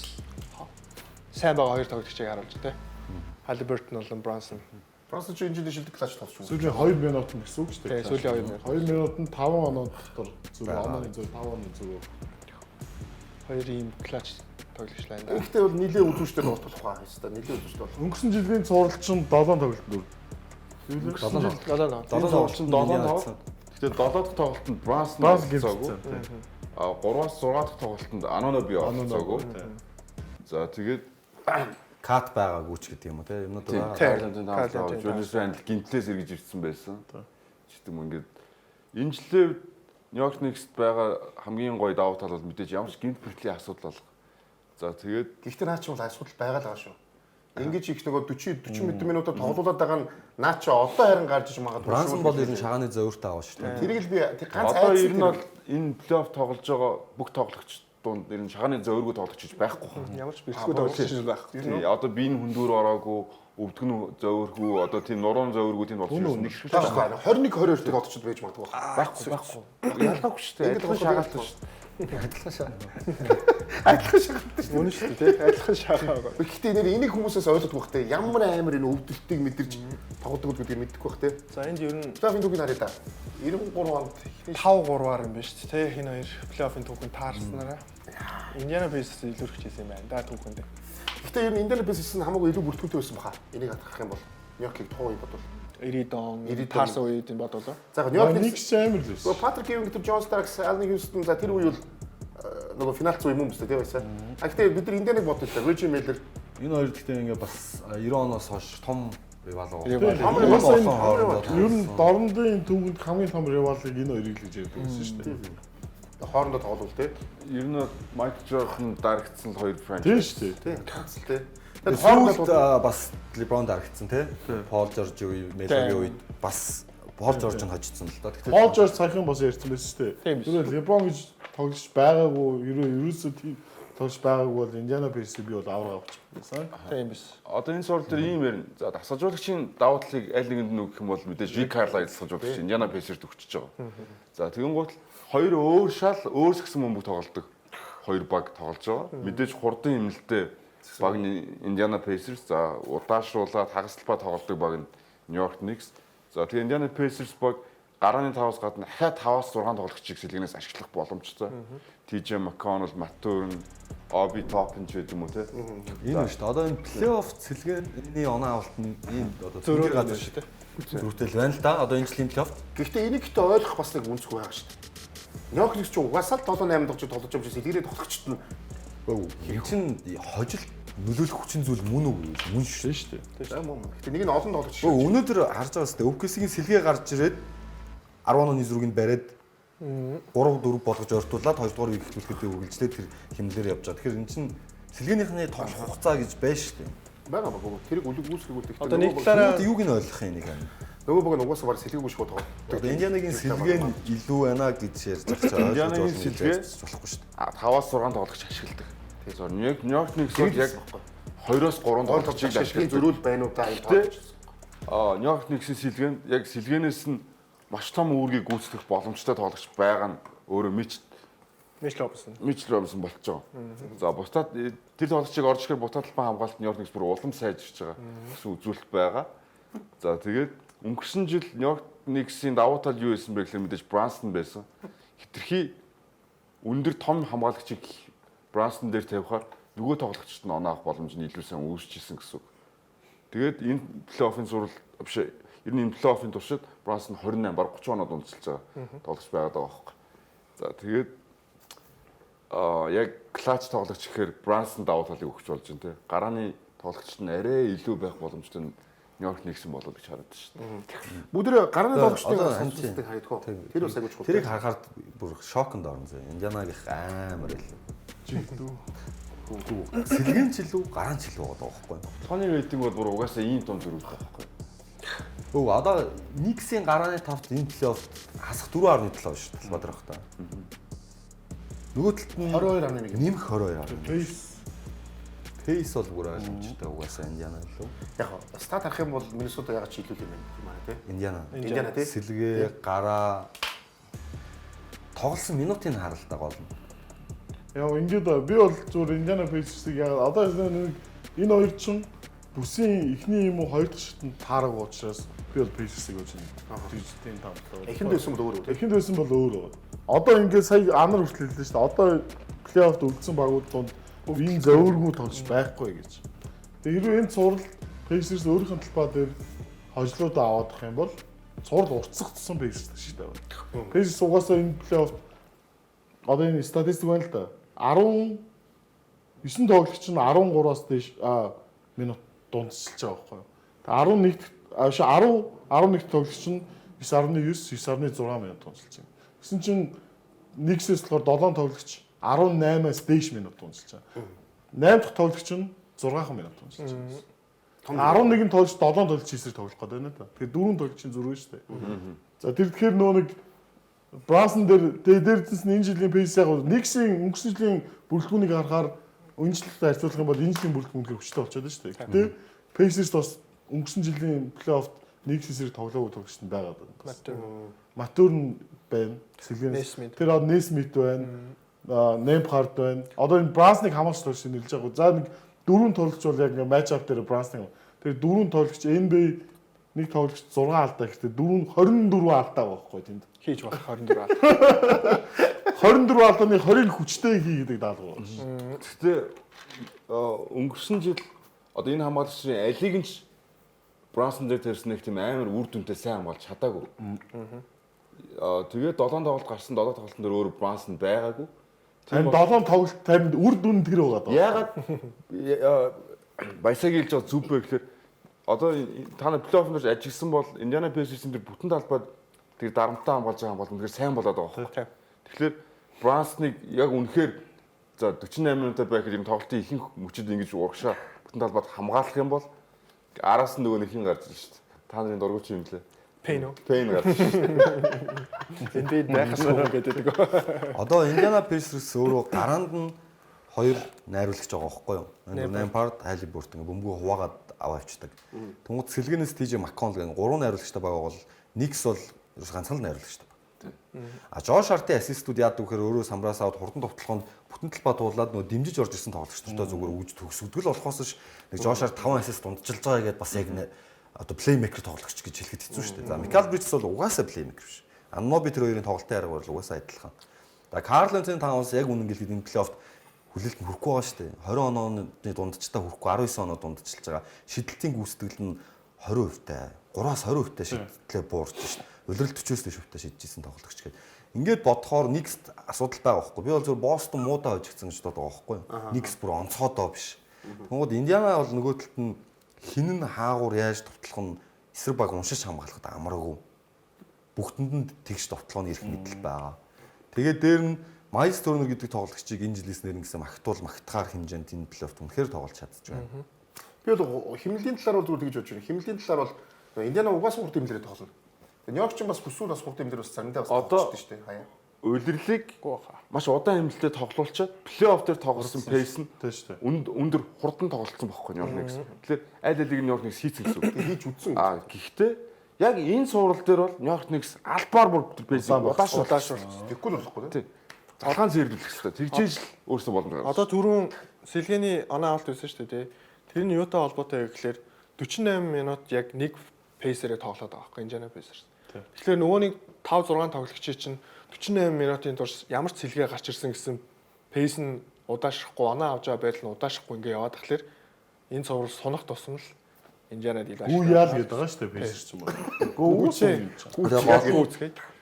сайн байгаа хоёр тоглогчийг харуулж тий. Halliburton болон Bronson.
Бронсон ч энэ жил шилдэг клач тоглож байна.
сүүлийн 2 минут нь гэсэн үг шүү дээ.
Тий, сүүлийн 2 минут.
2 минут нь 5 оноо дотор зүгээр онооны зөв 5 оноо зөв.
Хоёр ийм клач тоглогч лайн да.
Гэхдээ бол нилийн үзүүштэй тоглох байх хэвээр нилийн үзүүштэй бол.
Өнгөрсөн жилийн цувралч нь 7 тоглолт дүр.
7
тоглолт нь 7 тоглолт. Гэхдээ 7 дахь тоглолтод Bronson
гизээгүй.
3-аас 6 дахь тоглолтод Anunoby оролцоогүй. За тэгээд
кат байгаагүй ч гэдэг юм уу те юмнууд байгаа.
Тайландын таамаглал Julius Randle гинтлээс эргэж ирсэн байсан. Чигтэн ингээд энэ жилээ Нью-Йорк Никст байгаа хамгийн гоё давуу тал бол мэдээж ямар ч гинт бэртлийн асуудал алга. За тэгээд
Гэхдээ наа чи бол асуудал байгаа л байгаа шүү. Ингэж их нөгөө 40 минутаар тоглуулад байгаа нь наа чи одоо харин гарч иж магадгүй.
Брансон бол ер нь шагааны зөөртэй аваа шүү дээ.
Тэрийг л би ганц
одоо ер нь бол энэ плей-офф тоглож байгаа бүх тоглогчдод ер нь шагааны зөөргөө тоглож иж байхгүй.
Ямар ч бэлтгэл тоглож байхгүй.
Тий, одоо би энэ хүндүүр ороогүй, өвдгөн зөөргөө, одоо тийм нурууны зөөргөө тийм болж нэг шиг
байна. 21-22 дэх тоглогчд байж магадгүй.
байхгүй. Ялгаагүй шүү дээ. Адилхан шагаалтай шүү дээ.
Адилхан шаа.
Адилхан шагалтай шүү.
Үнэн шүү дээ. Адилхан шагаа.
Гэхдээ нэр энийг хүмүүсээс ойлгох байх те. Ямар амар энэ өвдөлтийг мэдэрч тоглодог гэдгийг мэдэхгүй байх те.
За энд ер нь
Плей-оффын түүхийг харъя да. 93 онд
5-3-аар юм байна шүү дээ. Энэ хоёр плей-оффын түүхэнд таарснараа. Индиана Пейсерс илүүрч хийсэн юм байна. Да түүхэнд.
Гэхдээ ер нь Индиана Пейсерс нь хамаагүй илүү бүртгүүлтэй байсан баха. Энийг хатгах юм бол Нью-Йоркийг тухайн үед бодвол
90 он таарсан үед юм бодлоо.
За яг Нью-Йорк
нэг ч амар л байсан.
Патрик Ewing гэдэг Джон Старкс, Ален Хьюстон за тэр үе бол нөгөө финалц үе юм өстэй тийм байсан. А гэхдээ бид нар Индианыг боддог та. Reggie Miller
Энэ хоёр гэхдээ ингээ бас 90 оноос хойш том ревал
Ревал.
байгаа.
Ер нь дорнодын түүхэнд хамгийн том ревалыг энэ хоёрыг л гэж ярьдаг байсан шүү дээ.
хоорондоо тоглол тий.
Ер нь Майкл Джордан дарагдсан л хоёр
Тийм
франчайз.
шүү дээ.
Тий, ганц л тий.
Тэгээд хоорондоо бас LeBron дарагдсан тий. Paul George үе, Meloгийн үед бас Paul George нь хожигдсон л да.
Пол Жорж саяхан бас ярьсан байсан шүү
Тийм
дээ. Тэр LeBron гэж тоглож байгаагүй, ерөөсөө тийм тоглож байгаагүй бол Indiana Pacers би бол авраг авчихсан.
Тийм биш.
Одоо энэ сурал дээр ийм ярина. За дасгалжуулагчийн давуу талыг аль нэгэнд нь өгөх юм бол мэдээж Rick Carlisle дасгалжуулагч Indiana Pacers өгчөж байгаа. За тэгэн гут хоёр өөр шал өөрсгсөн бөмбөг тоглодог. Хоёр баг тоглож байгаа. Мэдээж хурдан хэмнэлттэй баг нь Indiana Pacers, за удаашруулаад хагасалбаа тоглодог баг нь New York Knicks. За тэгээ Indiana Pacers баг гарааны 5-аас гадна дахиад 5-аас 6 тоглогчийг сэлгэнээс ашиглах боломжтой. TJ McConnell, Matt Turner, Obi Toppin ч гэдэг юм уу те.
Энэ шүү дээ. Одоо энэ плей-офф цэлгээний оноо авалт нь ийм одоо
Зөрөөр
газар
шүү дээ.
Зүрхтэл байна л да. Одоо энэ жилийн плей-офф.
Гэхдээ энийг ихтэй ойлгох бас нэг үнцгүй байгаа шүү дээ. Нью-Йорк Никс ч угаасаа 7-8 тоглож тоглож юм шиг сэлгэрээ тоглогчд нь
Хин чин хожил нөлөөлөх хүчин зүйл мөн үү? Мөн шүү дээ.
тийм үү. Гэхдээ нэг нь олон тоглож шүү.
Өнөөдөр харж байгаа сте өвксгийн сэлгээ гарч ирээд 10 оны зүргийг бариад 3-4 болгож ортуулаад 2 дугаар их хэлэхэд үргэлжлээд тэр хэмнэлээр явж байгаа. Тэгэхээр эн чин сэлгээнийхний тоглох хугацаа гэж байна шүү дээ.
Бага бага. Тэрийг үлгүүлсгийгүүл гэхдээ
Одоо нэг талаараа
Юуг нь ойлгох юм нэг юм.
нөгөө баг нь угаасаа баг сэлгээгүй шиг тоглоод.
Одоо Индианагийн сэлгээ нь илүү байна гэж ярьж байгаа чинь
Индианагийн сэлгээ
болохгүй шүү дээ.
5-аас 6 тоглогч ашигладаг. Тэгэхээр New York Knicks бол яг 2-оос 3 тоглогчийг ашигладаг.
зөрүүл байна уу та энэ тоглож.
New York Knicks-ийн сэлгээнд яг сэлгээнээс нь маш том үүргийг гүйцэтгэх боломжтой тоглогч байгаа нь өөрөө Mitchell Robinson болж байгаа. За бусдад тэр тоглогчийг орж ирэхээр бусдад талбай хамгаалалт New York Knicks бүр улам сайжирч байгаа гэсэн үзүүлэлт байгаа. За тэгээд өнгөрсөн жил New York Knicks-ийн давуу тал юу байсан бэ гэхээр мэдээж Brunson байсан. Хитрхи өндөр том хамгаалагчийг Brunson дээр тавихаар нөгөө тоглогчид нь оноо авах боломж нь илүү сайн үүсэж исэн гэсэн үг. Тэгээд энэ плей-оффын зурвал биш ер нь энэ плей-оффын туршид Brunson 28 баг 30 оноод үнэлж байгаа тоглогч байгаад байгаа байхгүй. За тэгээд яг клатч тоглогч гэхээр Brunson давуу талыг өгч болж байна те. Гарааны тоглогчд нь арай илүү байх боломжтой нь New York Knicks болоо гэж хараад шүү дээ.
Бүгд гарааны тоглогчдыг
Одоо
сонсдог хайдгаа. Тэр бас агуулж
Тэрийг харахад бүр шоконд орно зэ. Индианагийнх амар илүү. Сэлгэн ч илүү, гараан ч илүү байгаа байхгүй юу?
Тоны рейтинг бол бүр угаасаа ийм том зөрүүл байхгүй.
Одоо Никсийн гарааны 5-т энэ плей-офф хасах 4.7 шүү дээ. Талбай дарах та. Нөгөө талд нь
22.1
нэмэх 22. Пейс бол бүр ойлгомжтой угаасаа Индиана илүү.
яг стат харах юм бол Миннесота яг ч илүү юм байна тий.
Индиана
тий.
сэлгээ, гараа тоглосон минутыг харалтаа гол нь.
Яг ингээд би бол зүгээр Indiana Pacers-ийг яг одоо нэг энэ хоёр чинь бүсийн эхний юм уу хоёр дахь шатнд таараг учраас би бол Pacers-ийг гэж байна. Тийм тавтай.
Эхэнд байсан бол өөр үү?
Эхэнд байсан бол өөр байгаа. Одоо ингээд сая амар хүртэл хэллээ шүү дээ. Одоо плей-оффт үлдсэн багууд донд энэ зөөвргүү тоглож байхгүй гэж. Тэгээ хэрвээ энэ цуврал Pacers өөрийнх нь талбай дээр хожлуудаа аваадах юм бол цуврал уртсагдсан Pacers шүү дээ. Pacers угаасаа энэ плей-оффт одоо энэ статистик байна л да. 19 тоглогч нь 13-аас дээш минут дундчилж байгаа байхгүй юу. Тэгээ 11 тоглогч нь 9.9 9.6 минут дундчилж байгаа. Гэсэн чинь Knicks-с болохоор 7 тоглогч 18-аас дээш минут дундчилж байгаа. 8 дахь тоглогч нь 6 минут дундчилж байгаа. 11 тоглогч 7 тоглогч хийсээр тоглох гэдэг байна да. Тэгэхээр 4 тоглогчийн зөрүү шүү дээ. За тэр тэгэхээр нөө нэг Брансон дээрээс нь энэ жилийн пейс яг Knicks-ийн өнгөрсөн жилийн бүрэлдэхүүнийг харахаар энэ жилтэй харьцуулах юм бол энэ жилийн бүрэлдэхүүн үнэхээр хүчтэй болчиход байна шүү дээ. Гэтэ Pacers бас өнгөрсөн жилийн плей-офф Knicks-ээр тоглоогүй тоглогч нь байгаад байна. Матур нь байна. Тэр Nesmith байна. Nembhard байна. Одоо энэ Брансныг хамгаалж тоглож нэлж байгаа. За нэг 4 тоглогч бол яг ингээ матч ап дээр Брансныг. Тэр 4 тоглогч NBA нэг тоглогч 6 алдаа гэхдээ 24 алдаа байхгүй тэнд.
Хийж болох 24 алдаа.
24 алдааны 20-ыг хүчтэй хий гэдэг даалгавар байна шүү.
Гэхдээ өнгөрсөн жил одоо энэ хамгаалагчийн алиг нь Брансон дээр тэрс нэг тийм амар үр дүнтэй сайн хамгаалж чадаагүй. Тэгээд 7 тоглолт гарсан 7 тоглолтын дээр өөр Брансон байгаагүй.
Тэр 7 тоглолт танд үр дүн тэр байгаа даа.
Ягаад Баясагийн хэлж байгаа зүв бэ гэхээр одоо та нар плей-офф дээр ажилласан бол Индиана Пейсерсийн тэр бүтэн талбайд тэр дарамттай хамгаалж байгаа бол үнэхээр сайн болоод байгаа байхгүй. Тэгэхээр Брансныг яг үнэхээр за 48 минутаа байхад юм тоглолтын ихэнх мөчөд ингэж урагшаа бүтэн талбайд хамгаалах юм бол араас нь нөгөө нэг хин гарч ирж шүү дээ. Та нарын дургуйч юм лээ. Пейн гарч ирж шүү дээ.
Энд байхаас өмнө гэдэг.
Одоо Индиана Pacers өөрөө гараанд нь 2 найруулагч байгаа байхгүй юу? Nembhard, Halliburton бөмбөгөө хуваагаад аваа авчдаг. Тэнгууд сэлгэнээс TJ McConnell гэх 3 найруулагчтай байгаа бол Knicks бол ерөөс ганцхан найруулагчтай байна. А Josh Hart-ийн ассистууд яадаг вэхээр өөрөө самраас аваад хурдан товтлохонд бүтэн талбай туулаад нөө дэмжиж орж ирсэн тоглогчтой зүгээр үж төгсгдгөл болохоос ш нэг Josh Hart 5 ассист дундчилж байгаа гэдээ бас яг одоо плеймейкер тоглогч гэж хэлэхэд хэцүү шүү дээ. За Michael Bridges бол угаасаа плеймейкер биш. Anunoby тэр хоёрын тоглолтын арга бол угаасаа адилхан. За Karl Anthony Towns яг үнэн гэлээд энэ плей-оффт хүлээлт нь хүрэхгүй байгаа шүү дээ. 20 онооны дундчтай хүрэхгүй 19 оноо дундчилж байгаа. Шидэлтийн гүйцэтгэл нь 20% тай. 3-аас 20% тай шидлээ буурч шүү дээ. Улирал 40-оос дээш хувьтай шидчихсэн тоглогч гэдэг. Ингээд бодохоор Knicks асуудал байгаа байхгүй. Би бол зөв Boston муудаа хожигдсан гэж боддог байхгүй. Knicks бүр онцгойдоо биш. Тэгмээд Индиана бол нөгөө талд нь хинэн хаагуур яаж товтлох нь эсрэг баг уншиж хамгаалахад амаргүй. Бүгдэнд нь тэгш товтлооны эрх мэдэл байгаа. Тэгээд дээр нь Miles Turner гэдэг тоглогчийг энэ жилээс нэрнгэсэн магтахаар хэмжээнд энэ плей-оффт үнэхээр тоглож чадчих байна.
Би бол хэмнэлийн талаар бол зүгээр тэгж бодож байна. Хэмнэлийн талаар бол Индиана угаасаа хурд хэмнэлээр тоглоно. Нью-Йорк ч бас хүсвэл бас хурд хэмнэлээр бас заримдаа бас тоглож шүү дээ. Хаяа.
Улирлыг маш удаан хэмнэлтэд тоглуулчаад плей-офф дээр тоглосон пейс нь
тийм шүү дээ.
Өндөр хурдан тоглолцсон байхгүй Нью-Йорк Knicks. Тэгэхээр аль алиг Нью-Йорк Knicks хийцэн гэсэн үг.
Хийж үдсэн.
Гэхдээ яг энэ суурал дээр бол Нью-Йорк Knicks албаар бүр пейс удаашруулж.
Тэгэхгүй л болохгүй тийм.
Залгаан зэрлүүлэх хэрэгтэй. Тэгжээж л өөрсдөө болно байгаа.
Одоо түрүүн Сэлгэний оноо авалт байсан шүү дээ. Тэр нь юутай холбоотой гэхээр 48 минут яг нэг пейсерээ тоглоод байгаа байхгүй Индиана Pacers. Тэгэхээр нөгөө нэг 5 6 тоглогчийн чинь 48 минутын турш ямар ч сэлгээ гарч ирсэн гэсэн пейс нь удаашрахгүй оноо авч байгаа байдал нь удаашрахгүй ингээ яваад тахлаар энэ цоврол сунах тусам л Индиана дийл
Гүү яал гэдэг байгаа шүү дээ Pacers ч юм уу.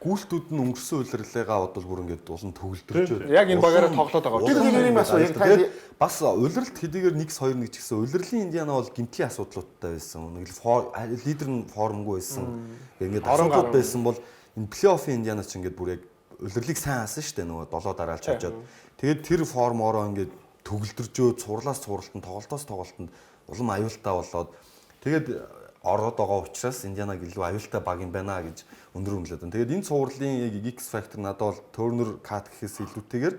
Гүүлтүүд нь өнгөрсөн улирлыгаа бодвол бүр ингээд улан төгөлдрч.
Яг энэ багаараа тоглоод байгаа.
Тэр юм асуу яг
бас улиралт хэдийгээр 1-2 ч гэсэн улирлын Индиана бол гэмтлийн асуудлуудтай байсан. Нэг лидер нь формгүй байсан. Ингээд асуудлууд байсан бол энэ плей-оффын Индиана ч ингээд бүр яг улирлыг сайн хаасан шүү дээ нөгөө 7 дараалж авчаад. Тэгээд тэр формороо ингээд төгөлдржөө цуурлаас цуурлалтанд тоглолтоос тоглолтод улам аюултай болоод тэгээд ороод байгаа учраас Индианаг илүү аюултай баг юм байна гэж өндөр үнэлээд байна. Тэгээд энэ цувралын яг X factor надад бол Turner cut гэхээс илүүтэйгээр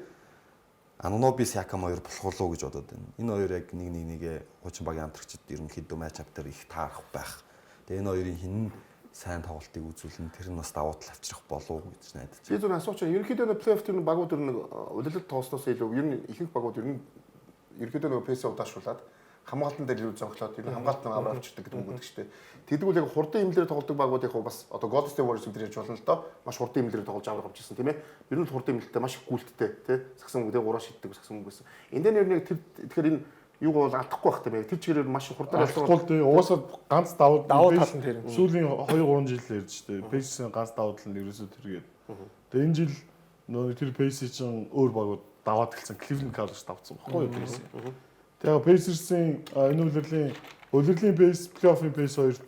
Anunoby Siakam хоёр болох уу гэж бодоод байна. Энэ хоёр яг нэгээ хуучин багийн амтрагчид ерөнхийдөө матч ап дээр их таарах байх. Тэгээд энэ хоёрын хин сайн тоглолтыг үзүүлэн тэр нь бас давуу тал авчрах болов уу гэж найдаж байна.
Би зөв асууч ерөнхийдөө плей-офф тэр багууд ер нь улирлалт тоосноос илүү ер нь ихэнх багууд ер нь ерөнхийдөө нөгөө пейсээ удаашруулад хамгаалтан дээр илүү зонхлоод ер нь хамгаалт нь аваад авчирдаг гэдэг үг гэдэг чинь. Тэгдэг үл яг хурдан имлэр тоглодог багуудын хав бас одоо Golden State Warriors гэдэг ярьж болно л доо. Маш хурдан имлэр тоглож аваад авч ирсэн тийм ээ. Ер нь хурдан имлэлтэй маш их гүйлттэй тий. Сагсан үедээ 3 шиддэг сагсан үг байсан. Энд дээр нэг тэр тэгэхээр энэ юу бол алдахгүй байх тийм ээ. Тэр чигээр маш хурдан
алдахгүй тий. Угаасаа ганц давуу
тал нь тэр.
Сүүлийн 2-3 жил ярьж штэ. Pacers-ийн ганц давуу тал нь ерөөсөө тэргээд. Тэгээ энэ жил нөө тэр Pacers чинь өөр багууд даваад гэлсэн Cleveland Cavaliers давцсан баггүй юу Pacers. Тэгээ Pacers-ийн энэ улирлын pace, плей-оффын pace хоёрт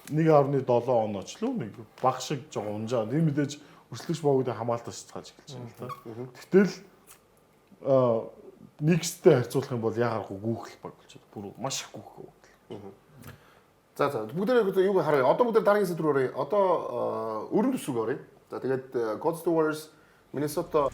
1.7 оноочлоо нэг баг шиг жоо унжаа. Тийм мэдээж өрсөлдөгч богуудын хамгаалтаас цааж эхэлж байна л да. Гэтэл Knicks-тэй харьцуулах юм бол яагаад гүүхэл баг болчиход бүр маш их гүүх.
За бүгдээ юуг харъя. Одоо бүгдээ дараагийн сэдв рүү оръё. Одоо өрн төсвөг оръё. За тэгээд Golden State Warriors Minnesota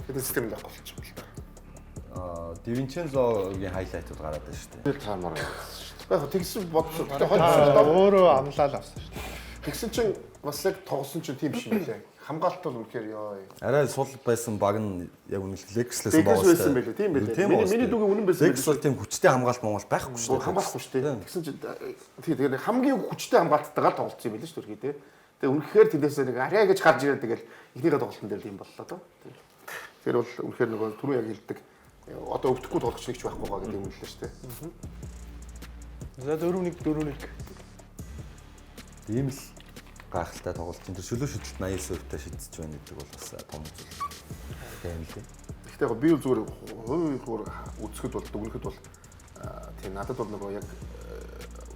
гэдэг систем дээр болчих юм л да.
Дивинчензогийн хайлайтууд гараад байна шүү дээ.
Би таамаар байсан шүү
Яг тэгсэн бодсон. Тэгтээ
Өөрөө амлал авсан шүү дээ.
тэгсэн чинь бас яг тоглосон чинь тийм биш юм лээ. Хамгаалалт бол үнэхээр ёо.
Арай сул байсан баг нь яг үнэхээр Lakers-лээс
Lakers байсан байлээ. Тийм байлээ. Миний дүүгийн үнэн байсан.
Lakers бол тийм хүчтэй хамгаалт Монгол байхгүй шүү дээ.
Хамгаалахгүй шүү дээ. Тэгсэн чинь тэгээд хамгийн хүчтэй хамгаалттайгаар тоглолцсон юм байлээ шүү дээ. Тэгээ үнэхээр тэндээс нэг арай гэж гарч ирээд тэгэл эхнийхээ тоглолтын дээр тийм боллоо доо. Тэр бол үнэхээр нөгөө түрүү яг хэлдэг. Одоо өвдөхгүй тоглогч нэгч байхгүй байгаа гэдэг юм хэллээ шүү дээ.
За 4-1 4-1.
Тийм л гайхалтай тоглолт. Тэр шөлөө шүтэлт 89% та шидэж байна гэдэг бол бас том зүйл. Тийм л.
Гэхдээ би бол зүгээр хувь үзэхэд бол дүгнэхэд бол тийм надад бол нөгөө яг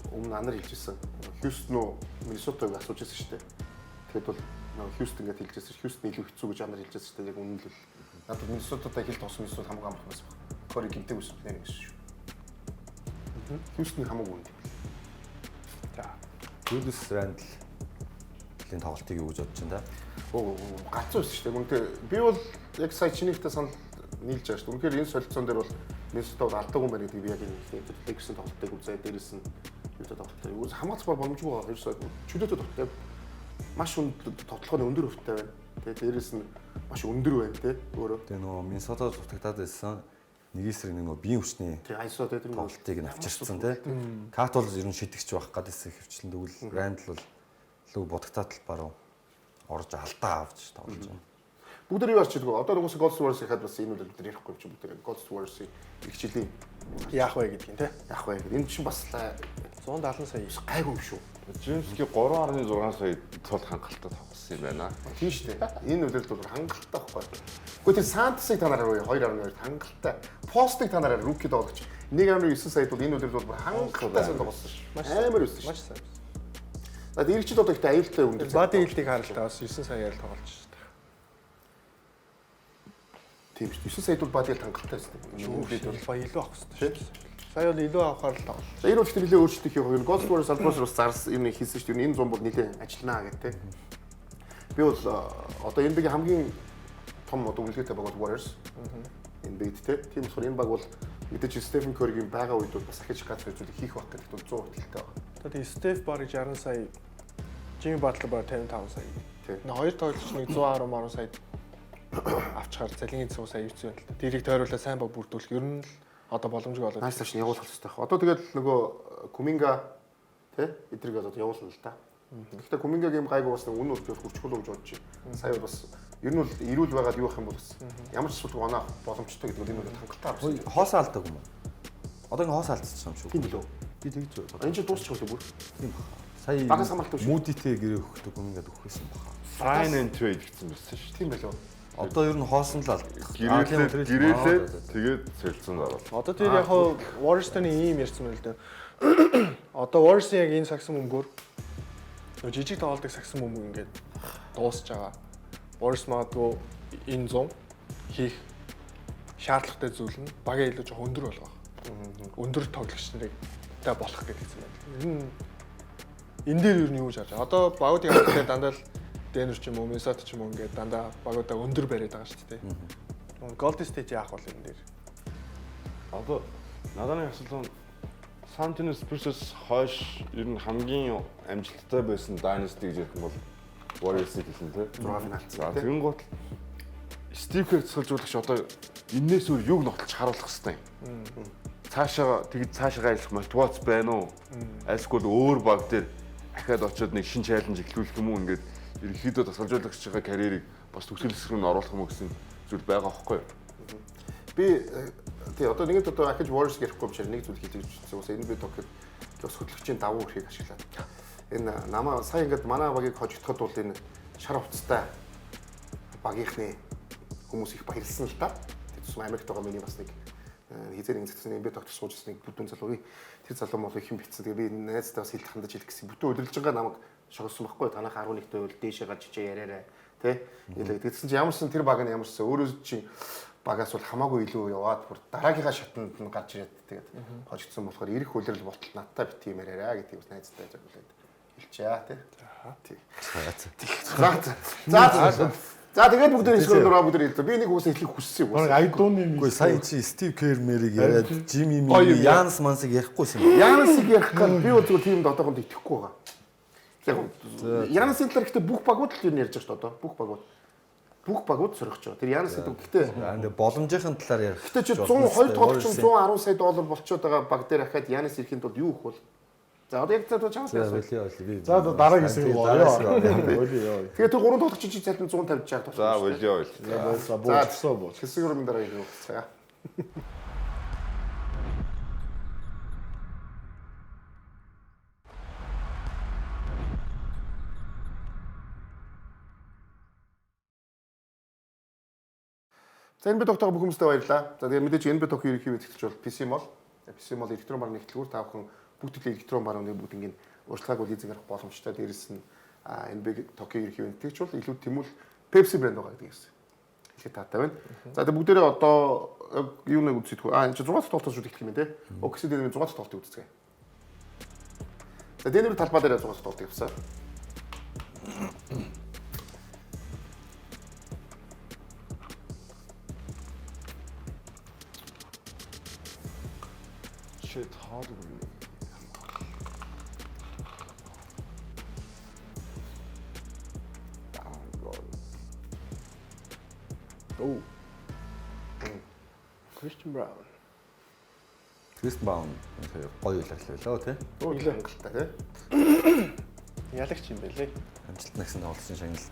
өмнө анар хэлжсэн. Хьюстон уу Миннесотаг асууж байсан шүү дээ. Тэгэхэд бол нөгөө Хьюстон гэдээ хэлжсэн. Хьюстон илүү хэцүү гэж анар хэлжсэн шүү дээ. Яг үнэн л надад Миннесотатай хэл тосон Миннесот хамаагүй амрах байсан. Кори гинтэй байсан нэр гэсэн шүү. Хьюстон хамаагүй үнэ.
За.
Julius Randle лийн тоглолтыг юу гэж бодож байна да?
Гац байсан шүү дээ. Үнэхээр би бол яг сая чинийхтэй санал нийлж байгаа шүү дээ. Үнэхээр энэ солилцоон дээр бол Миннесота бол алдаагүй юм байна гэдэг би яг энэ Lakers-ын тоглолтыг үзээ. Дээрээс нь юутай тоглолтыг. Юу хамгаалц бол боломжгүй байгаа. Ерөөсөө чөлөөтэй тоглолт. Маш тоглохын өндөр өвттэй байна. Тэгээ дээрээс нь маш өндөр байна тий. Өөрөө.
Тэгээ нөгөө Миннесота дутагдаад байсан нэг эсрэг нөгөө биеийн хүчний
тий айсоо тий тэр
тоглолтыг нь авчирсан тий. Кат бол ер нь шидэгч байх гадээсээ хөвчлэн тэгвэл Randle бол лүг бодогтаад талбараа орж алдаа авч тоглож байгаа.
Бүгд юу арч идэггүй. Одоо угсаа Golden Warriors ихад бас энэ үйл дээр ярихгүй юм бүгд Golden Warriors-ийн их жилийн
Яах вэ гэдгийг те.
яах вэ гэдэг. Энэ чинь бас
170 сая.
гайгүй юм шүү.
Джеймсгийн 3.6 сая цол хангалттай тоглосон юм байна.
Тийм шүү дээ. Энэ үйлдэл бол хангалттай байхгүй. Гэхдээ тэр Сантсыг та нараар 2.2 хангалттай. Постыг та нараар руки тоглож 1.9 саяд бол энэ үйлдэл бол хангалттай сан тоглосон шүү. Амар өссөн шүү.
Маш сайн.
Наад иргэжид одоо ихтэй аюултай өндөр.
Бади хилдийг харалтаа бас 9 саяар л тоглож шүү дээ.
Тийм шүү. 9 саяд бол бадил хангалттай байсан. Энэ үйлдэл бол
Илүү авах хэрэгтэй шүү дээ. Сая бол илүү авахаар л тоглол.
За энэ бол ихтэй нэлээд өөрчлөлт хийх юм. Golden Warriors албаас бас зарс энэ хийсэн шүү дээ. Энэ 100 бол нэлээд ажилланаа гэдэг. Би бол одоо энэ бигийн хамгийн том одоо үнэлгээтэй баг Warriors. Энэ бигд те. Тийм болохоор энэ баг бол мэдээж Stephen Curry-гийн байгаа үед бол бас ахиж гац зүйлийг хийх байх гэдэг бол 100% хэлтэй байна.
Тэгээд Steph барыг 60 сая, Jimmy Butler барыг 55 сая.
Тийм.
Хоёр тоглогч нэг 110 сая авчихаар цалингийн 100 сая ивцэн байна л да. Тэрийг тойруулаад сайн баг бүрдүүлэх ер нь л одоо боломжгүй болоод.
Нааш тааш явуулах хэрэгтэй байна. Одоо тэгэл нөгөө Kuminga те эдрийг одоо явуулна л да. Гэхдээ Kuminga-гийн гайгүй бас нэг үнэн үржил хурцгуулаа гэж бодож байна. Сая бас ер нь бол ирүүл байгаад юу ах юм бол бас ямар ч асуудал оноо боломжтой гэдэг энэ бол хангалттай авсан.
Хоос алдаг юм уу? Одоогийн хоос алдчихсан юм шүү.
Тийм билүү.
Би тэгж бодлоо.
Энэ ч дуусчих үгүй бүр.
Тийм баха. Сая
Багаас хамааралтай шүү.
Мүүдитэй гэрээ өгөхдөг юм ингээд өгөхсэн баха.
Sign and trade гэсэн байсан шүү.
Тийм билүү.
Одоо ер нь хоосон л алдах.
Гэрээлээ тэгээд солилцсон дараад.
Одоо тэр яг хаа Warriors-ны ийм ярьсан байна л да. Одоо Warriors-ийн яг энэ сагсан бөмбөр нөгөө жижиг тоглолтыг сагсан бөмбөр ингээд дуусч байгаа. Warriors магадгүй энэ 100 хийх шаардлагатай зүйл нь багийн илүү жоох өндөр болгох. Өндөр тоглогч нарыг та болох гэдэгсэн байна. Энэ дээр юу гэж харж байгаа. Одоо багуудын хамтлагаа дандаа л Denver ч юм уу, Minnesota ч юм уу ингээд дандаа багуудаа өндөр бариад байгаа шүү дээ. Golden State яах вэ энэ дээр?
Одоо надад асуулт нь San Antonio Spurs-с хойш ер нь хамгийн амжилттай байсан Dynasty гэж хэлэх юм бол Warriors-ийг хэлнэ тий.
6 финалцсан.
За тэгэн гут Steve Kerr цэцэлжүүлэгч одоо энээс өөр юг нотолж харуулах хэвээр юм. Цаашаа ажиллах мотивац байна уу? Альсгүй өөр баг дээр ахаад очиод нэг шин чаленж эхлүүлэх юм уу ингээд ерөнхийдөө тасгалжуулагчийн карьерийг бас төгсөл хэсэг рүү оруулах юм гэсэн зүйл байгаа байхгүй юу?
Би тий одоо нэгэд одоо ахиж Warriors гэхгүй юм шиг нэг зүйл хийж үзсэн. Уус энэ би токет бас хөтлөгчийн давуу эрхийг ашиглаад. Энэ намаа сая ингээд манай багийг хожигдоход бол энэ шар хувцастай багийнхны хүмүүс их баярлсан л да. Тэд тусмаа Америкт байгаа миний бас нэг хизээ нэг зэтгсэн эмбэ тогтох суужсныг бүдүүн залуугийн тэр залуу мол их юм битсэн. Тэгээ би найзтай бас хэл хандаж хэлчихсэн. Бүтэн удирдах байгаа намайг шогсон байхгүй. Танах 11-т байвал дээшээ гарч ичээ яриараа. Тэ? Тэгсэн чинь ямарсан тэр баг нь ямарсан өөрөө чинь багаас бол хамаагүй илүү яваад бүр дараагийнхаа шатанд нь гарч ирээд тэгээд хожигдсон болохоор ирэх үлрэл болтол надтай бит юм яриараа гэдгийг бас найзтай жаглаад хэлчихээ тий. За тэгээд бүгд нэшгээр дураа бүгд хэлээ. Би нэг уусаа хэлхийг хүссэн юм.
Баг айдууны
Үгүй сая чи Стив Кермерийг яриад Жими Янс Мансыг ярихгүй юм.
Янсыг ярих гал би бол зүгээр тийм дотоохонд итгэхгүй байгаа. Яг Янс Синтер гэхдээ бүх багууд л юу ярьж байгаа шүү дээ одоо. Бүх багууд сорих ч. Тэр Янс гэдэг гэхдээ
Боломжийн талаар ярих.
Гэтэ чи 102 тоглолч 110 сая доллар болчиход байгаа баг дээр ахаад Янис ирэхэд бол юу их бол. За одоо яг цаадаа чамаас яасан.
За дараагийн хэсэг болоо.
Тэгээ тэр 3 тоглолч чи цалин 150 60
За болио.
За буучсоо бууч.
хэсэг рүү дараагийн явуулцгаа. За энэ бид тогтоогоо бүх хүмүүстээ баярлалаа. За тэгээ мэдээж энэ бид тогтоог ерөнхий хэвлэгч бол PC Mall. PC Mall электрон баруун нэгтлгүүр та бүхэн бүх төрлийн электрон барууны бүгд ингэ урьдчилгааг үл эзэн гарах боломжтой. Дээрээс нь энэ бид тогтоог ерөнхий хэвлэгч бол илүү тэмүүл Pepsi брэнд байгаа гэдэг юм. Хэлээ таатай байна. За тэгээ бүгдээрээ одоо юу нэг үзсэдгүй. Энэ чи 6 дахь тоглолтоос шүү гэх юм те. Оксид дээр 6 дахь тоглолтыг үзцгээе. За дээр талбай дээр 6 дахь тоглолт явсан.
Shit hard.
Oh. Christian Brown.
Крист Баун гоё илэрлээ тий.
Өглөө хангалттай тий.
Ялагч юм байлээ.
Амжилт нэгсэн тоглосон шагнал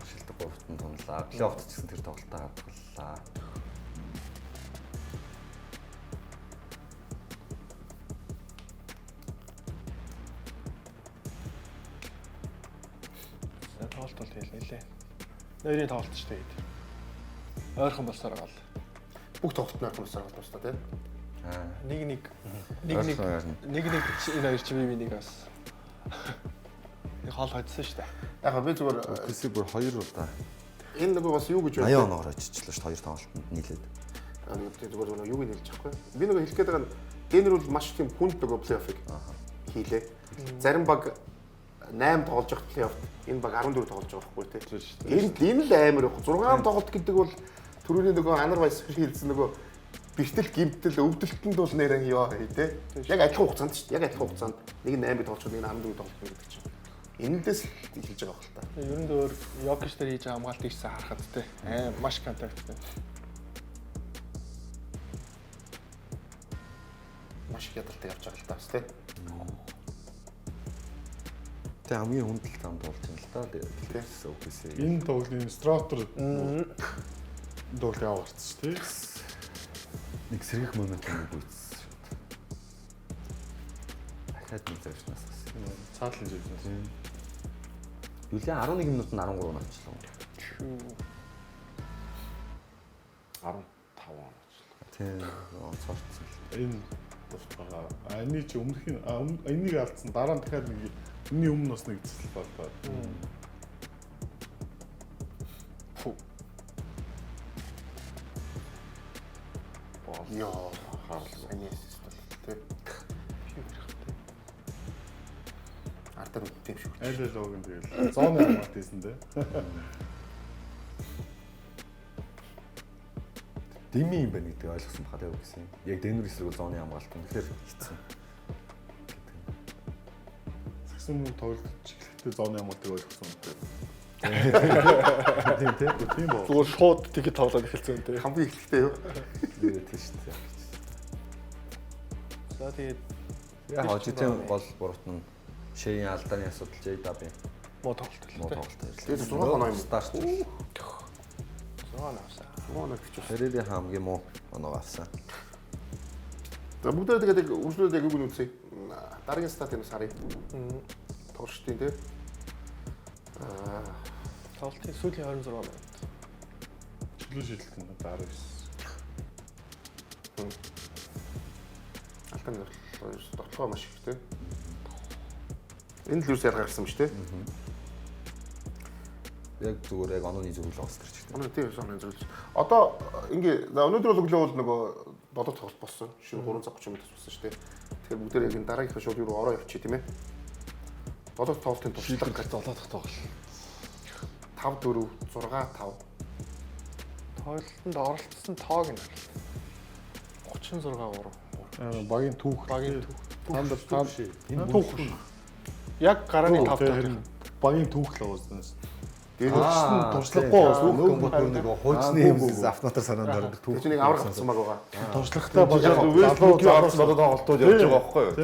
шилдэг говьт нь тунлаа. Плей-оффт ч гэсэн тэр тоглолтоо хадгаллаа.
Тоглолт бол хэлнэ лээ. Нэрийн тоглолт ч тэгээд. Ойрхон болсоор гал.
Бүх тоглолт нь хамсаар болсоо тий.
Нэг энэ хоёр чи би бас хоол хоцсон шүү дээ.
Яг би зүгээр
PC бүр 2 удаа.
энэ нөгөө бас юу гэж
80 оноор очичлаа шүү дээ 2 тоглолтод нийлээд.
Зүгээр юу гэж хэлж чадахгүй. Би нөгөө хэлэх гээд байгаа нь дэнэр бол маш тийм хүнд нөгөө плей-оффыг хийлээ. Зарим баг 8 тоглож байгаа плей-офф энэ баг 14 тоглож байгаа байхгүй тий. Энэ л амар их 6 тоглолт гэдэг бол түрүүний нөгөө анар баяс хэлсэн нөгөө бэртэл гимтэл өвдөлтөнд бол нэрэн ёо тий. Яг адилхан хугацаанд шүү дээ. Яг адилхан хугацаанд нэг нь 8 тоглож байгаа нэг нь 14 тоглож байгаа гэдэг чинь. Энэндээс хэлж байгаа хэл та.
Ер нь өөр Йокич дээр хийж байгаа хамгаалт ийшээ харахад тий. Маш контакттай.
Маш их ядалтай явж байгаа л та бас тий.
Тэ хамгийн хүндэл замд болж байна л да. Тэгээс OPC.
Энэ тоглолтын инструктор дуулт яваарч тий.
Нэг сэргэх моментыг үүссэн шүү дээ. Дахиад нэг завшнаас гэсэн.
Цаатлан живнээс.
Юлиан 11 минутанд 13 онцлоо.
15 он очлоо.
Тийм онцорцсон.
Энэ тус байгаа. Эний чи өмнөх энийг алдсан дараа нь дахиад нэг өмнө өмнө бас нэг цэцэл боллоо.
Фу.
Ёо хаалт анис тий. Артаа тийм шүү.
Айл лог нь тэгэл зооны хамгаалт хийсэн дээ.
Дими юм байна гэдэг ойлгосон баха дээ гэсэн. Яг Денвер эсрэг зооны хамгаалт нь тэгэхээр хийцэн.
Саксон тоглолт чиглэлтэй зооны хамгаалтыг ойлгосон үү? Тийм боо.
Зүгээр шууд тэгээд тоглоод эхэлсэн тий.
Хамгийн ихтэй юу?
Тийм шүү дээ.
За тэгээд
яг хожитын гол буруут нь ширийн алдааны асуудал JW
муу тоглолт л
муу
тий.
тоглолт
Тэгээд
ирлээ.
6 оноо юм.
Старч.
Зоон авсан.
Оноо гэж.
Хэрэрийн хамгийн муу оноо авсан.
За бүгдээ тэгээд үржлүүд яг юу нүцээ. Дараагийн стат юм сарын. Туршдیں тий.
Тоглолтын сүүлийн 26 минут.
Чөлөө шилжилт нь дараа 9.
Ахын тоглоо маш их тий. Энэ л юу яар гарсан юм шүү дээ.
Яг зүгээр яг онооны зөвлөл оос төрч гэдэг.
Өнөө тийм сонин зүйл. Одоо ингээ өнөөдөр бол өглөө бол нөгөө додод тоглолт болсон. Шин 3:30 минут болсон шүү дээ. Тэгэхээр бүгдээ яг энэ дараагийнхаа шууд юу ороо явчих тийм ээ. Додод тоглолтын туршлага гэж
7 дахь тоглолт.
5-4 6-5.
Тоглолтод оролцсон тоог нь 36 3.
Багийн түүх.
Багийн түүх.
Танд
Энэ
түүх.
Яг гарааны 5 тоо.
Багийн түүх л уусан.
Аа,
туршлагагүй
нөгөө хуучны юм автоматар санаанд ордог түүх.
Тэр чинь нэг аврах болсон баг байгаа.
туршлагатай болоод
Вестбрукийн орсон тоглолтууд явж байгаа байхгүй юу?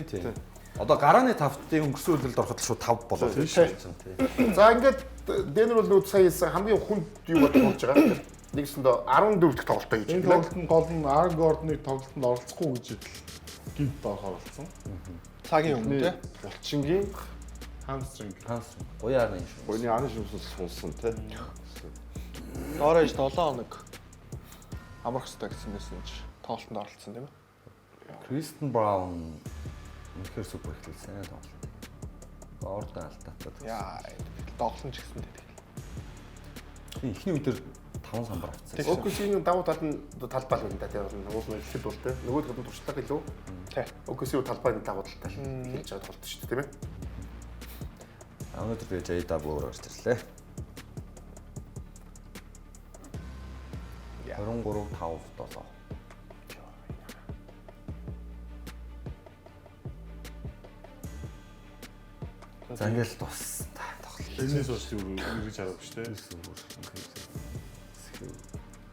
Тийм. Одоо гарааны 5-ын өнгөрсөн үйлдэлд ороход шууд 5 болоод байна шүү дээ.
За ингээд Дэнер бол нөгөө сая хамгийн хүнд юу болж байгаа. Нэгсэндээ 14 дахь тоглолтоо хийж
энэ
байна.
тоглолтод гол нь Аргордны тоглолтод оролцохгүй гэж гинт оролцсон.
Цагийн өмнө тий.
Булчингийн
Хамстринг.
Уяарна юм шүү.
гойны аны шүмсэл сунсан тий.
Доорож 7 хоног амрах хэрэгтэй гэсэн байсан чи тоглолтод оролцсон тийм ээ.
Кристен Браун үнэхээр супер хэлсэн тоглолт. Ордоо алдаатай.
Яа, тоглолт ч гэсэн тийм.
Тийм ихний үедэр 5 самбар авцсан.
Оксигийн давуу тал нь талбай л байна да тийм. Уус нь ихэд бол тийм. Нөгөө талд нь туршлага илүү.
Тий.
Оксигийн талбай нь давуу талтай хэлж байгаа тоглолт шүү дээ тийм ээ.
Өнөөдөр би JW гарч ирлээ. 23-5-7. За ингээл туссан та тоглолт.
Энэс бас юу гэж харав шүү дээ.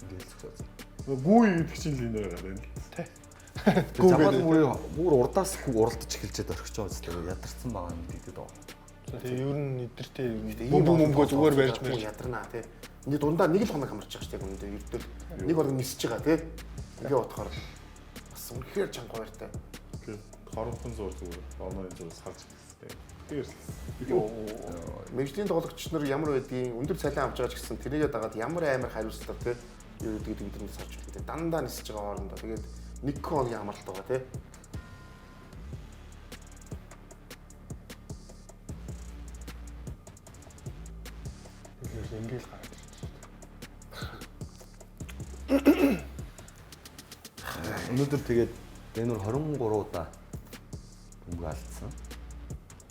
Ингээл зүгээс.
Гүү гэдэг чинь л энэ байгаа юм.
Замал бүр урдаас уралдаж эхэлжээд орхиж байгаа үстэй ядарсан байгаа юм гэдэг доо.
Тэгээ ер нь эдэртэй
Ийм
бөмбөгөө зүгээр барьж
мэрж
мэрж
ядарнаа тий. Энд дундаа нэг л хоног хамарч байгаа шүү дээ өнөөдөр ердөө. Нэг бол нисэж байгаа тий. Ингээ бодохоор бас үнэхээр чанга баяртай.
Хоромхон зур зүгээр онооны зурс харж хэлсэн. Тэгээс
Мэргэжлийн тоглогч нар ямар байдгийг өндөр цалин авч байгаа ч гэсэн тэрийгээ дагаад ямар амар хариуцлага тий. Юу гэдэг бид нар сарж байгаа. Дандаа нисэж байгаа хоорондоо тэгээд нэг хоногийн амралт байгаа тий.
ингээл гараад.
Өнөөдөр тэгээд Дэнүр 23 удаа бөмбөг алдсан.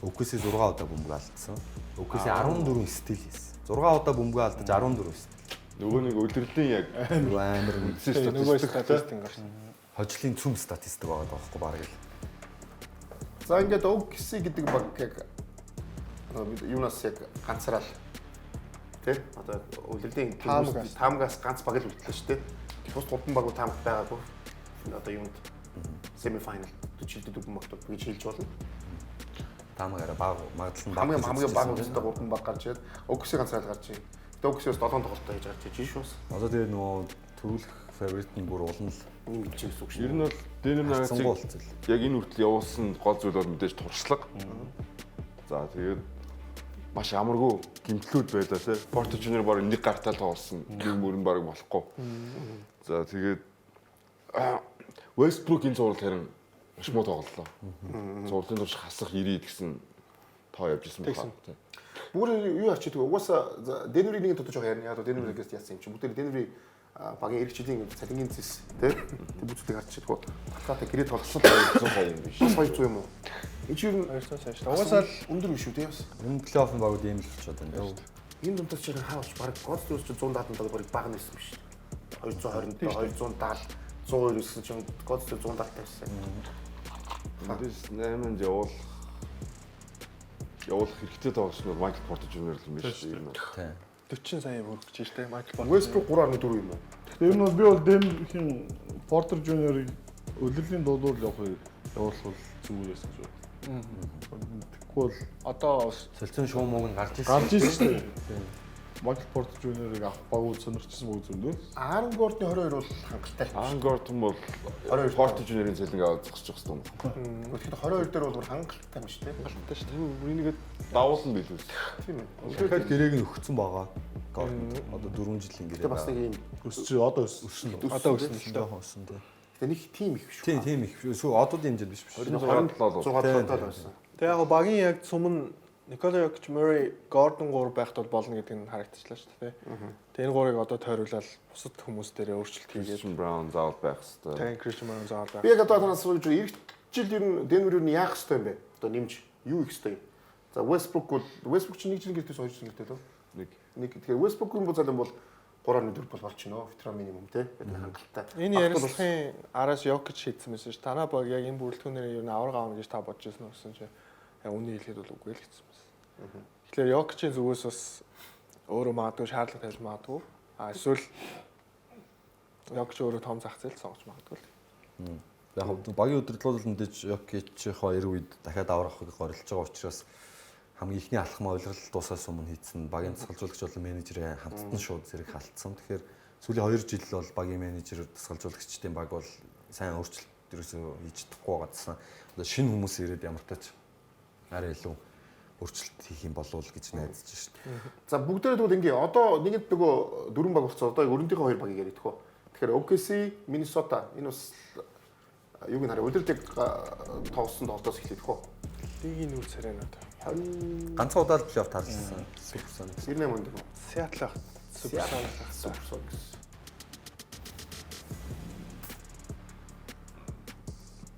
ΟКС 6 удаа бөмбөг алдсан. ΟКС 14 стил хийсэн. 6 удаа бөмбөг алдаж 14 стил.
Нөгөө нэг өдөртөө яг
амар
үндсэн
Нөгөө
статистик.
статистик гарсан.
хожлын цөм статистик байгаа даахгүй бараг л.
За ингээд ОКС гэдэг баг яг юунаас яг ганцаараа тий одоо үлрэлийн таамгаас ганц баг л үлдлээ шүү дээ. Бус гурван баг таамаг байгаагүй. Одоо юунд семифайнал төчилдөд бүгд гэж хэлж болно.
Таамагаараа баг магадлал нь
Хамгийн баг үстэй гурван баг гарч ирээд ОКС ганцаар гарч ирээ. Тэгээд ОКС-с 7 тоглолтоо хийж гарч ирж шүүс.
Одоо тэгээд нөгөө төвлөх фаворит нь бүр улам л
Нэг гэж гэсэн үг шүү.
Ер нь бол Дэнер нагацыг
болцол.
яг энэ хүртэл явуулсан гол зүйл бол мэдээж туршлага. За тэгээд маш амаргүй гимтлүүд байлаа тий. Порто Жуниор баг нэг гартаа тоглосон. Нэг мөрөн баг болохгүй. За тэгээд Вестбрукийн зураг харин маш муу тоглолоо. Зургийн турш хасах 90 гэсэн тоо явж исэн байна.
Бүр юу арчиж байгаа. Угаасаа Дэнүрийн нэг тодож байгаа яг Дэнүрээс яасан юм чи. Бүгд Дэнүрийн багийн эрх жилийн цалингийн зэс тий. Тэг бүцдэг харчих гоо. Хатаатай гэрээ тоглосон
200 сая юм биш.
200 юм уу? Энэ чи ер нь
200 сая шүү. Угаасаа л
өндөр биш үү тий бас.
Энэ плей-оффын багууд ийм л болчиход байна.
Энэ дундаас чи хаавч баг гол төрч 170 баг баг нээсэн биш. 220 270 102 гэсэн чинь гол төр 170 байсан.
Мэдээс 8-нд явуулах хэрэгтэй тоглогч нь Майкл Порто Жуниор л юм байна шүү дээ.
40 сая өргөж штэ Майкл Порто.
Westbrook 3.4 юм уу?
ер нь бол би бол Дэнхийн Портер Жуниорыг өлөлийн дуудуул явуулах бол зүгээр байсан шүү. Тэгэхгүй бол
Одоо
Солилцсон шуумыг нь гарч ирсэн.
гарч ирсэн шүү дээ. Майкл Портер Жуниорыг авах багууд сонирхчихсан бүх зөндөө.
Аарон Гордны 22 бол хангалттай.
Ангортон бол
22
Порто Жуниорын цалингаа аваад зогсож байгаа юм.
Тэгэхээр 22 дээр бол бүр хангалттай юм шүү дээ.
галттай штэ.
Үүнийг давуулсан билүүс.
Тийм ээ.
Тэгэхээр гэрээг нь өгцөн байгаа. Одоо 4 жилийн гэрээ.
Тэгээ бас нэг юм
Өсч одоо өссөн.
Одоо өснө л дээ.
жоохон өссөн тий.
Тэгээ нэг тим их биш.
Тийм их. Эсвэл одуудын хэмжээнд биш.
27 бол
100 байсан.
Тэгээ яг багийн яг цөм нь Никола Йокич, Мюррей, Гордон 3 байхад бол болно гэдэг нь харагдчихлаа шүү дээ. Тэгээ энэ гурыг одоо тойруулаад бусад хүмүүс дээрээ өөрчлөлт хийгээд
Christian Brown заавал байх хэвээр.
тэгээ Christian Brown заавал байх.
Би яг одоо танаас сууж ирэх жил ер нь Денвер юу яах хэвтэй юм бэ? Одоо нэмж юу их хэвтэй. За Westbrook чинь нэг жил гэртээс 2 жил гэртээ лөө. Нэг тэгэхээр Westbrook-ийн залуу бол 3.4 бол болчихно. Ветеран минимум те. Хангалттай.
Энэ ярилцлагын араас Йокич хийсэн байсан ш. Танаа баг яг энэ бүрэлдэхүүнээр юу н авраг аавна гэж та бодож ирсэн үү гэсэн чи яг үнийг хэлэхэд бол үгүй л гэсэн байсан. Тэгэхээр Йокичийн зүгээс бас өөрөө магадгүй шаардлага тавьж магадгүй. Эсвэл Йокич өөрөө том зах зээл сонгож магадгүй л.
Яг багийн удирдлууд л мэдээж Йокичийнхоо эрг үед дахиад аврахыг горилж байгаа учраас хамгийн ихний алхам ойлголт дуусаас өмнө хийсэн багийн тасгалжуулагч болон менежерийн хамтдан шууд зэрэг халтсан. Тэгэхээр сүүлийн 2 жил бол багийн менежер тасгалжуулагчдын баг бол сайн өөрчлөлт ерөөсөө хийж чадахгүй байгаадсан. Одоо шинэ хүмүүс ирээд ямар тач арай илүү өөрчлөлт хийх юм болов уу гэж найдаж шүү дээ.
За бүгдээрээ тэгвэл ингээ одоо нэгэд нөгөө дөрвөн баг болцоо одоо өрөндийнхөө 2 багийг яриад тахоо. Тэгэхээр OKC, Minnesota энэ бас юуг нь хараа удирдлыг тооссон тоглолтоос эхлэх тахоо.
Лигийн нүүр царай надад.
Ганцхан удаа л плей-офф таарсан. Суперсон.
98 онд нөгөө
Сиэтл ах.
Суперсон.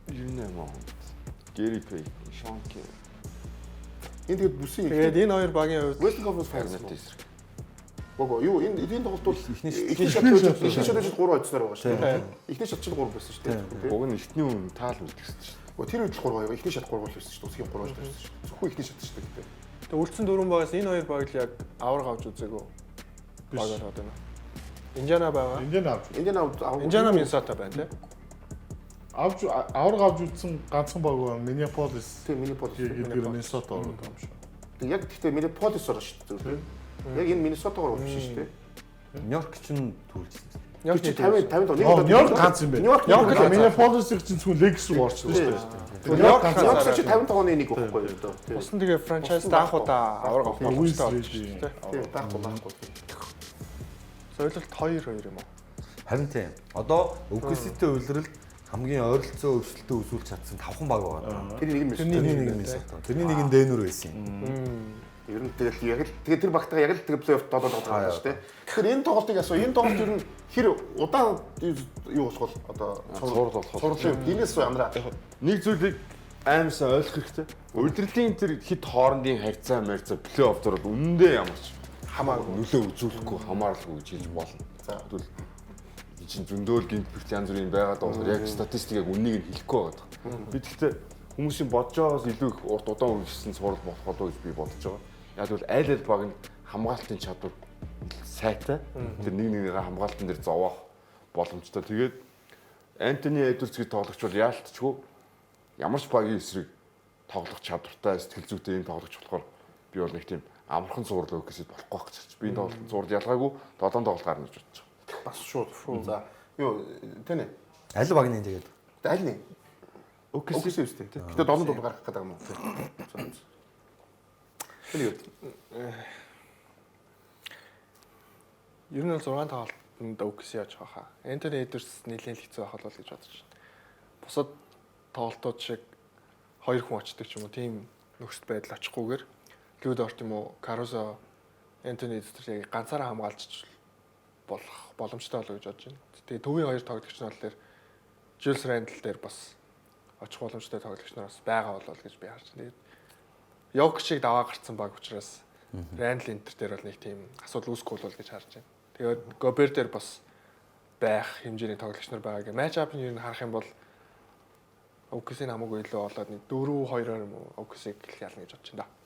Юу нэмээ. Gary Payton, Sean Kemp.
Энэ тэгээд бүсийн
Тэгээд энэ хоёр багийн хувьд
Western Conference Finals
эсрэг.
Бого юу энэ тоглолт бол
Эхний
шат 3 очсноор байгаа шүү дээ. Эхний шат чинь 3 байсан шүү дээ.
Уг нь ихний үн таал үлдгэсэн шүү дээ.
Тэр үед л 3 байгаа. Эхний шат 3 байсан шүү дээ. Усгийн 3 байсан шүү дээ. Зөвхөн эхний шат шүү дээ.
тэг үлдсэн дөрвөн багаас энэ хоёр баг л яг авраг авч үзээгүй. Багаар одоо нэ. Инжана байгаа. Инжана Миннесота байна тий.
Авраг авч үзсэн ганцхан баг байна. Minneapolis.
Тийм Minneapolis
гэдэг Minnesota ороод байгаа юм шиг.
Тэг яг гэхдээ Minneapolis орно шүү дээ. Яг энэ Minnesota-гаар биш шүү дээ.
Нью-Йорк чинь төрүүлсэн.
Яг
чи 50
Нью-Йорк ганц юм байна.
Нью-Йорк
Minneapolis-ийг чинь зөвхөн Lakers руу орчихсон шүү дээ.
Нью-Йорк чи 50 тооны нэг байхгүй юу одоо.
Босн тэгээ франчайз даах удаа авраг авах боломжтой болж шүү дээ.
Тийм байхгүй.
Соёлт 2-2 юм уу?
Харин тийм. Одоо OKC-тэй улирал хамгийн ойролцоо өвсөлтөө үзүүлж чадсан 5хан баг байгаа.
Тэр нэг
Тэрний нэг нь Тэрний нэг нь Денвер байсан юм.
Ер нь тэгэл яг л тэгээ тэр багтаа яг л тэгээ плей-офф тоглоод байгаа шүү дээ. Тэгэхээр энэ тоглолтыг асуу. Энэ тоглолт ер нь хэр удаан юу болох бол одоо
Цуврал болох.
цуврал энэс амраа.
Нэг зүйлийг аимсаа ойлгох хэрэгтэй. Удирдлагын тэр хит хоорондын харьцаа марьцаа плей-офф дээр бол үнэндээ ямарч хамаагүй нөлөө үзүүлэхгүй хамааралгүй гэж хэлж болно. За тэгвэл чинь зөндөөл гинт бүрт янз бүрийн байгаад болохоор яг статистикийг үннийг нь хэлэхгүй байгаа. Би тэгтээ хүмүүсийн бодож байгаагаас илүү их урт удаан үргэлжлсэн цуврал болох болов гэж би бодож байгаа. Яг бол аль баг нь хамгаалтын чадвар сайтай. Тэр нэг нэгнийгээ хамгаалтан дээр зовоох боломжтой. Тэгээд Антони Эдвардс гэж тоглогч бол яалтчгүй ямар ч багийн эсрэг тоглох чадвартай, сэтгэл зүйтэй юм тоглогч болохоор би бол нэг тийм амархан зурлал өгөхөсөд болохгүй байх гэж байна. Би энэ тоглолтын зурд ялгаагүй 7 тоглолт гарна гэж бодож байгаа.
Бас шууд. За юу тэнэ.
Аль баг нь тэгээд.
Аль нэг. OKC үстэй. Гэтэ 7 дуу гаргах гэдэг юм уу? Тэр юу?
Ер нь 6 тоглолтод OKC яаж байгаа хаа. Антони Эдвардс нэлээд л хэцүү байх болов гэж бодож байна. Бусад тоглолтууд шиг 2 хүн очдог ч юм уу тийм нөхцөл байдал очихгүйгээр Льюдорт юм уу Карусо Антони Эдвардсыг ганцаараа хамгаалж болох боломжтой болов гэж бодож байна. Тэгээ төвийн 2 тоглогч нь бол Julius Randle дээр бас очих боломжтой тоглогч нар бас байгаа болов гэж би харж байна. Тэгээд Йокичийг даваа гарцсан баг учраас Randle Inter дээр бол нэг тийм асуудал үүсэхгүй бол гэж харж байна. Тэгээд Gobert дээр бас байх хэмжээний тоглогч нар байгаа гэх. Match-up нь харах юм бол OKC-ийн хамаагүй илүү болоод нэг 4-2-оор юм уу OKC-ийг ялна гэж бодож байна да.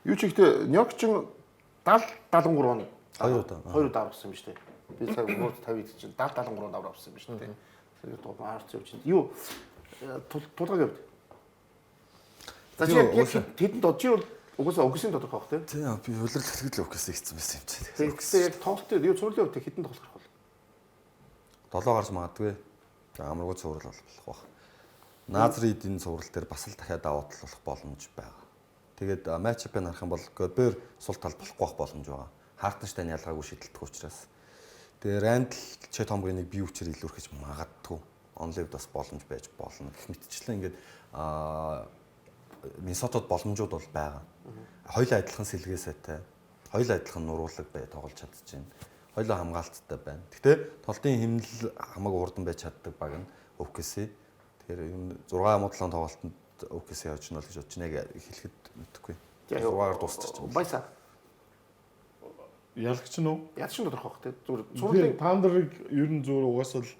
Юу ч ихтэй Нью-Йорк чин 70-73 он
2 удаа.
2 удаа авсан юм шүү дээ. Би сая 50-д чинь 70-73 давар авсан юм шүү дээ. Тэр дуу аарч явж чинь. Юу тулгаг явд. За чи яг тэдэнд додж бол угаасаа OKC-ийн тодорхой байх тийм.
Тийм би улирал хэлгээд л OKC хийсэн байсан юм чинь.
Тэгэхээр яг тоглолтын юу цуурлын хувьд хэдэн тоглох гарах вэ?
7 гарч магадгүй. Амаргүй цуврал болох байх. Назридийн цуврал дээр бас л дахиад даваад болох боломж байгаа. Тэгээд матчапыг харах юм бол Gobert сул талд болохгүй байх боломж байгаа. Хартенштайн ялгаагүй шийдэлтэх учраас. Тэгээ Randle ч Чэ Томбгийн бие хүчээр илүүрхэж магадгүй. Онлайвд бас боломж байж болно. Гэх мэтчлэн ингээд Миннесотад боломжууд бол байгаа. Хоёулаа адилхан сэлгээ сайтай. Хоёулаа адилхан нуруулаг бай тоглож чадчихээн. Хоёулаа хамгаалттай байна. Гэхдээ толтын хэмнэл хамаагүй хурдан байж чаддаг баг нь OKC. Тэгэхээр энэ 6 муудлын тоглолтод OKC явж нь бол гэж бодож нэг хэлэхэд мэдэхгүй. 6-аар дуусчих.
Баясаа.
Ялгч нь үү?
Ядч нь тодорхой бах те. Зүгээр
Цуурлын Тандрыг ер нь зүгээр угаасаа л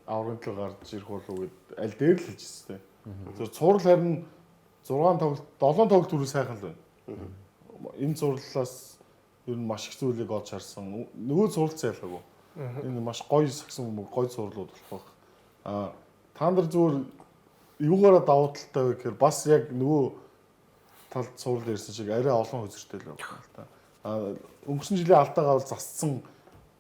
аврагын төлөө гарч ирэх болов уу гэд аль дээр л хэлжсэн тийм. Зөв цуурал харин 6 тоглолт 7 тоглолт түрүү сайхан л байна. Энэ цуурлалаас ер нь маш их зүйлийг олж харсан. Нөгөө цуурал зайлгаагүй. Энэ маш гоё сагсан гоё цуурлууд болох байх. Тандр зүгээр юугаараа давуу талтай вэ гэхээр бас яг нөгөө талд цуурлал ирсэн шиг арай олон үзэртэй л байна л та. Өнгөрсөн жилийн алдаагаа бол зассан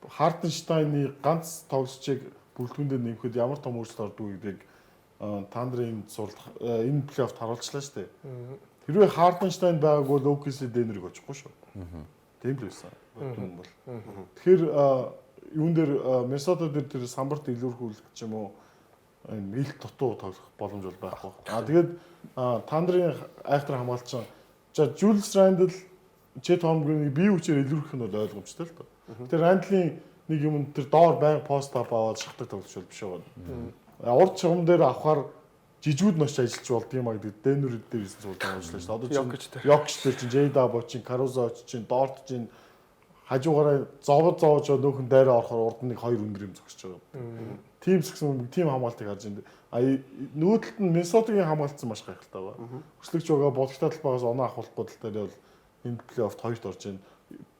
Хартенштайны ганц тоглолцыг бүрэлдэхүүндээ нэмэхэд ямар том өөрчлөлт ордог гэдгийг Тандрын энэ плей-оффт харуулчлаа шүү дээ. Хэрвээ Хартенштайн байгааг бол OKC дэнэрэг очихгүй шүү. Тийм л байсан. Тэгэхээр юун дээр Миннесота дээр тэр самбарт илүүрхүүлэх ч юм уу энэ ил дутуу тоглох боломж бол байхгүй. Тэгээд Тандрын айхтар хамгаалчин за Julius Randle Чэ Томгийн бие хүчээр илүүрхэх нь бол ойлгомжтой л тоо. Тэр Рандлийн нэг юм тэр доор байнга пост ап аваад шахдаг тоглож биш байгаа. Урд чигм дээр авахаар жижигүүд ноч ажиллаж болд юм а гэдэг Денвер дээр ирсэн зүйл байгууллаа шүү дээ. Одоо чинь Йокч дээр чинь Жейда бочин, Карузо чинь, Дорт чинь хажуугаараа зовж нөхөн дайраа орохоор урд нь 2 өндөр юм зогсож байгаа. Тим сгсэн тим хамгаалтыг харж байна. Нөгөө талд нь Миннесотагийн хамгаалтсан маш гайхалтай байгаа. Өслөгч байгаа бодогтой талбайгаас оноо авахгүй тал дээр бол энэ плей-оффт хоёрт орж байна.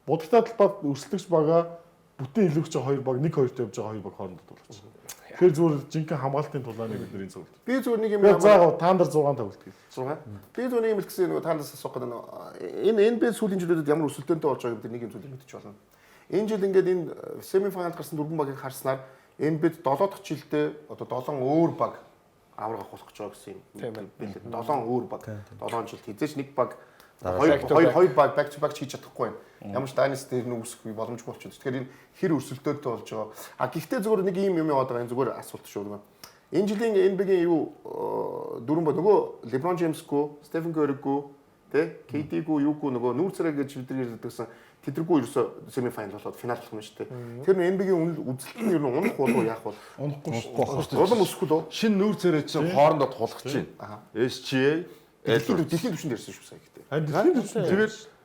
Бодогтой талбайд өрсөлдөгч бага бүтэн илүүгч 2 баг 1-2-т явж байгаа 2 баг хоорондоо тоглож байна. Тэгэхээр зүгээр жинхэнэ хамгаалтын тулааны бид нэрийн зөвлөлт.
Би зүгээр нэг юм
заагаа Тандар 6 тоглолт гээ.
6. Би зүгээр нэг юм хэлсэн нөгөө Тандараас асуух гэдэг энэ NBA сүүлийн жилүүдэд ямар өсөлтөнтэй болж байгааг бид нэг юм зүйл мэдчих болно. Энэ жил ингээд энэ семифиналд гарсан 4 багийг харснаар NBA-д 7 дахь жилдээ одоо 7 өөр баг авраг авах болох гэж байгаа гэсэн юм. Тийм ээ. 7 өөр баг. 7 жилд хизээч нэг баг хоёр баг back to back хийж чадахгүй байна. Ямар ч дайнас дээр нь үүсэхгүй боломжгүй болчиход. Тэгэхээр энэ хэр өрсөлдөөтэй болж байгаа. Гэхдээ зүгээр нэг юм яваад байгаа. Энэ зүгээр асуулт шүү. Энэ жилийн NBA-гийн юу дөрвөн баг нөгөө LeBron James-гүү, Stephen Curry-гүү, тэ KD-гүү, юуггүй нөгөө нүүр царай гэж бид нар ярьдагсан. Тэдэргүй ерөөсө семифинал болоод финал болох юм шүү дээ. Тэр нь NBA-гийн үзэлт нь ер нь унах болов яах бол?
Унахгүй шүү.
Улам өсөхгүй лөө.
Шинэ нүүр царай чинь хоорондоо тулах чинь. SGA
дэлхийн түвшинд ярьсан шүү сая гэдэг.
Харин дэлхийн түвшинд
тэгээд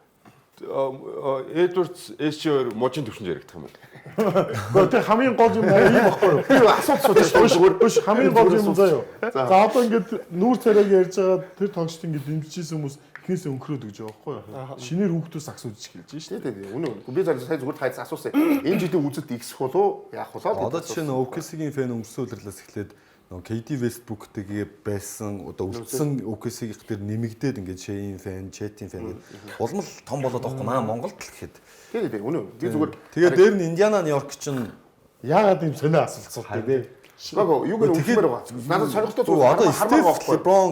Edwards SGA мужийн түвшинд яригдах юм байна.
Гэхдээ тэг хамгийн гол юм ийм баггүй юу?
Би асуулт сууж
Биш хамгийн гол юм заяа. За одоо ингээд нүүр царайг ярьж байгаа тэр тоглолт ингээд дэмжижсэн хүмүүс ихнээс өнхрөөд гэж байгаа байхгүй юу? Шинээр хүүхдүүс акс үзэж хэлж шүү дээ.
Тийм. Үнэн. Би сая зүгээр тайц асуусан. Энэ жилийн үзэлт ихсэх болов яах болоо?
Одоо жишээ нь OKC-гийн фэн өнгөрсөн удирлаас эхлээд KD Westbrook-тэйгээ байсан одоо үлдсэн OKC-ийн дээр нэмэгдээд ингээд Shane фэн, Chet фэн гэдэг улам л том болоод байгаа маа Монголд л гэхэд.
Тийм. Үнэн. Би зүгээр
тэгээд дээр нь Индиана, Нью-Йорк чинь
яагаад юм сонио асуулт бэ?
Гоо юу гэнэ үхмээр байгаа. Надад сонирхолтой зүйл
одоо
хармаар байхгүй.
LeBron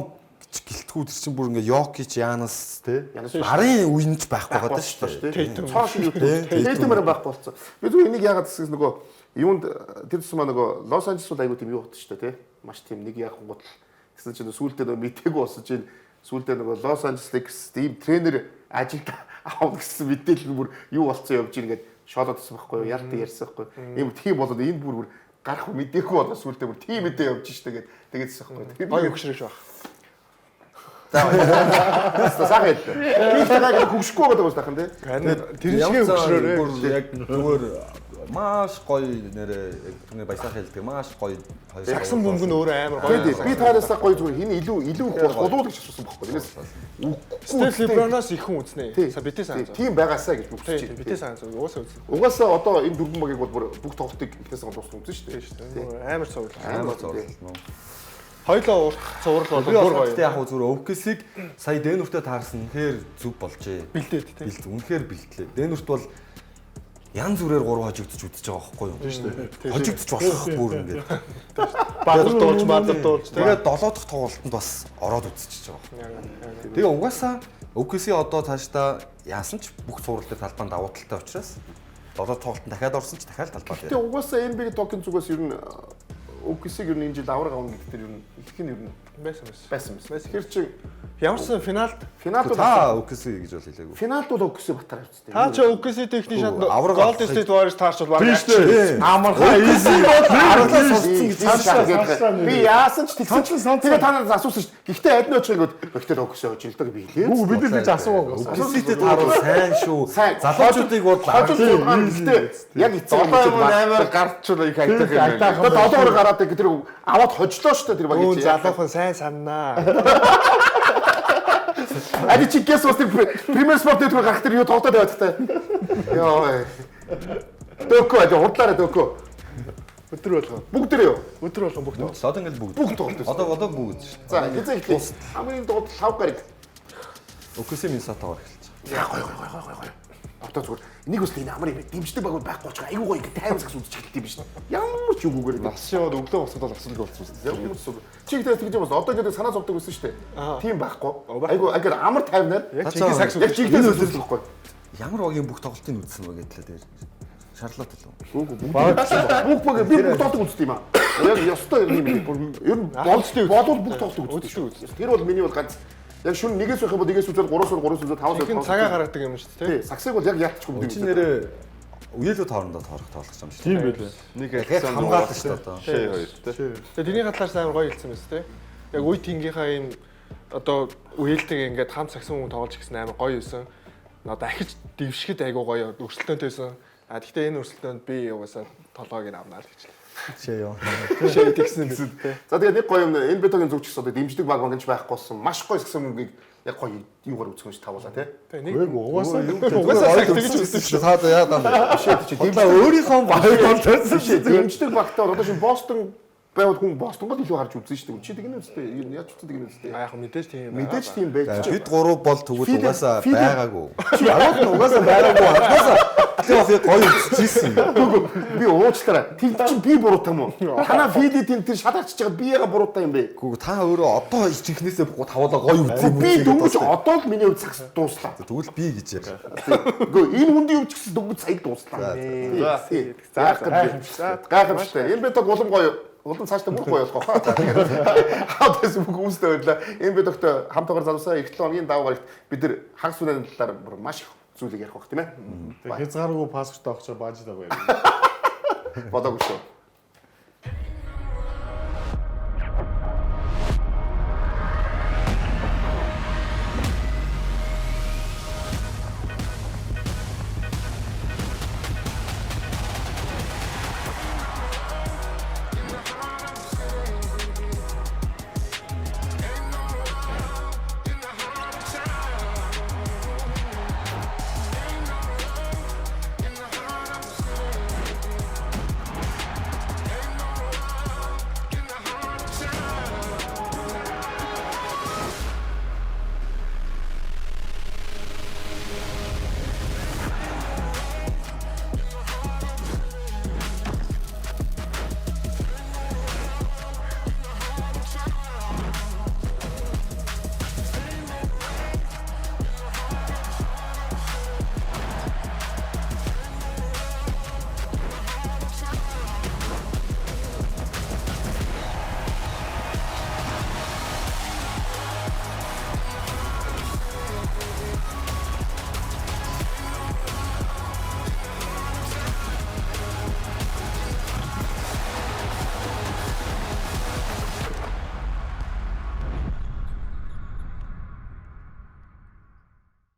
гэлтгүү тэр чинь бүр ингээ Йокич, Янас те арын үеинч байхгүй байгаа шүү дээ.
Цоо шиг юу Тэйтэмэр байхгүй болсон. Би зүгээр энийг яагаад гэсэн нөгөө юунд тэр тусмаа нөгөө Лос Анжелес бол айгуу тийм юу болчих шүү дээ, те. Маш тийм нэг яах гот гэсэн чинь сүүлдээ нөгөө митээгүй болсон чинь сүүлдээ нөгөө Лос Анжелес Lakers тийм тренер ажилд авах гэсэн мэдээлэл бүр юу болцсон явж ийн гэдэг шоолоодсон байхгүй юу? Ялт ярьсан байхгүй юу? Ийм тийм болоод энэ бүр гарах мэдээгүй болоо сүүлдээ бүр тийм мэдээ явж штэ тэгээдсэн байхгүй юу?
Гоё өгшрэж баг.
За сахад. Би цагааг хөвшгүй гэдэг бас тахын тий.
Тэр чигээ өгшрөөрэй.
Яг зүгээр маш гоё нэрээ түрний баясаа хэлдэг маш гоё хоёр
Ягсан бөмбөг нь өөрөө амар гоё.
Би тараас гоё зүгээр хин илүү болов гэж асуусан байхгүй. Тэгээс
Стеф Леброноос их хүн үзнэ. Битээ сайн.
Тийм байгаасаа гэж үгсэж чинь.
Битээ сайн зөв. Угаасаа үзнэ.
Угаасаа одоо энэ дөрвөн багийг бол бүр бүх тоглолтыг ихнээс гол дуусна үзнэ шүү дээ.
Амар цогц.
амар зурлал.
Хоёлоо цуврал бол бүр гоё.
Яг хөө зүгээр өвксийг сая Дэнүртээ таарсан үнэхээр зүг болжээ.
Бэлдээд тийм.
Бэлд үнэхээр бэлтлээ. Дэнүрт бол ян зүрээр 3 хожигдчих үдчихэж байгаа байхгүй юу?
Тийм шүү дээ.
Хожигдчих болох бүр ингээд.
Бадар дуулж мадар дуулж.
Тэгээд 7 дахь тоглолтод бас ороод үдчихэж байгаа. Тэгээ угаасаа өвксийн одоо цаашдаа яасан ч бүх цуврал дээр талбайд давуу талтай учраас одоо тоглолтод дахиад орсон ч дахиад талбайд
Тэгээ угаасаа NBA токен зүгээс ер нь OKC-г ер нь энэ жил авраг авна гэдэг дээр ер нь их нь ер нь байсан. Тэр чинь
Ямарсан финалд
та OKC гэж бол хэлээгүй.
финалд бол OKC батар авчихсан.
та чи OKC техник шат
авраг
Golden State Warriors таарч бол баг.
Амархан easy аргалаа сонссон гэж цаашаа би яасан ч тэгсэн ч тэгээ та надаас асуусан шүү дээ. Гэхдээ аль нь очих гэвэл ихтэй OKC очих л дэг би хэлээ.
Үгүй бид нар ч асуугаа.
OKC-тэй тааруу сайн шүү. Залуучуудыг бол
гэхдээ яг эцэг
амар гарчул их айтах юм байна.
одоо долоогоор гараад тэр аваад хожлоо шүү дээ тэр баг
Өө
чи.
залуухан сайн саннаа.
Ади чи гэс бас Premier Sport дээр гарах тэр юу тоглоод байгаад таа. Йоо. Дөкөө ади худлаараа дөкөө.
Өдөр болгоо.
Бүгд дээр юу?
Өдөр болгоо бүгд.
одоо ингээл бүгд
тоглолт.
одоо бүгд шүү.
За хязаа ихлээ. Хамгийн доод 5 гараг.
OKC Minnesota-гаар эхэлж
Гой. Одоо зүгээр нэг үстэй энэ амар юм дэмждэг баг байхгүй ч айгүй гоё ингэ таймс гэсэн үзэж хэлдэг юм биш. Ямар ч үгүйгээр
Нас яваад өглөө босоод бол асуулт болсон шүү дээ.
ямар ч үг. Чи гэдэг тэгж юм бас одоо ингэ санаа зовдөг байсан шүү дээ. Тийм байхгүй. Айгүй агар амар таймнаар
Яг чигийн сакс
яг чигдээ үлдэх байхгүй.
ямар багийн бүх тоглолтыг үзсэн бэ гэдлээ дээр шаарлаад
Бүх
болов.
би бүх тоглолтыг үздэг юм аа. Яг ёстой юм ер нь болол бүх тоглолтыг үздэг. Тэр бол миний бол ганц яг шүн нэгээс байх юм бол нэгээс үзээд 3-аас 3-аас үзээд 5-аас
Ихэнх цагаа гаргадаг юм шүү дээ.
тий. Саксыг бол яг яалтчгүй юм.
Чи нэрээ үеэлүүд хоорондоо тоглох юм шүү.
Тийм байлээ.
Нэг
Яг хамгаалдаг шүү дээ одоо.
Шээ хоёр тий.
Тэгээ тэрний хатлаас амар гоё хэлсэн байсан тий. Яг үе тэнгийнхаа ийм одоо үеэлтэйг ингээд хамт сагсан хүн тоглож гисэн амар гоё байсан. Одоо ахиж дэвшгэд айгуу гоё өрсөлдөөнтэй байсан. А гэхдээ энэ өрсөлдөөнд би угаасаа толгойг нь авнаа л гэж.
Шээ ёо.
Шээ тэгсэн гэсэн тий.
За тэгээд нэг гоё юм энэ бетогийн зүгч гэсэн одоо дэмждэг баг гэж байхгүйсэн маш гоё саксан мөнгөийг яг гоё юугаар үзэх юм шиг тавуулаа тий.
Нэг
Угаасаа
угаасаа сакс гэж үзсэн шүү.
Та яагаад
Чи
дэмждэг өөрийнхөө баг болчихсон шүү.
дэмждэг багтаа одоо шин Бостон байвал хүн Бостонгод илүү харж үзсэн шүү дээ. Чи тэгнэ үстэй яаж ч тэгнэ үстэй.
Яг мэдээж тийм.
Мэдээж тийм байж
Бид гурав бол тэгвэл угаасаа
Фидер-
байгаагүй. Агуулт нь угаасаа байгаагүй. Угаасаа плей-оффыг гоё үзчихсэн.
би уучлаарай. Тэг чи би буруутай юм уу? Танаа фиди тэр шалгачж байгаа би яга буруутай юм бэ?
Гүү та өөрөө одоо ихнээсээ тавуулаа гоё үзье.
Би дөнгөж одоо л миний хувьд сакс дууслаа.
Тэгвэл би гэж яа.
Гэхдээ энэ хүндийн хувьд ч гэсэн дөнгөж сая дуслаа. Гайхамшигтай. Энэ бетог улам гоё. Улам цаашдаа бүр гоё болох гоо. Хаадаг бүх хүмүүстэй баярлаа. Энэ бетогтой хамтаагаар залуусаа эх 7 хоногийн даваа гарагт бид нар хагас үнэний талаар бүр маш их зүйлийг ярих бах тийм ээ.
хязгааргүй паспорт авах чаа баажтай баяр.
Бодоогүй шүү.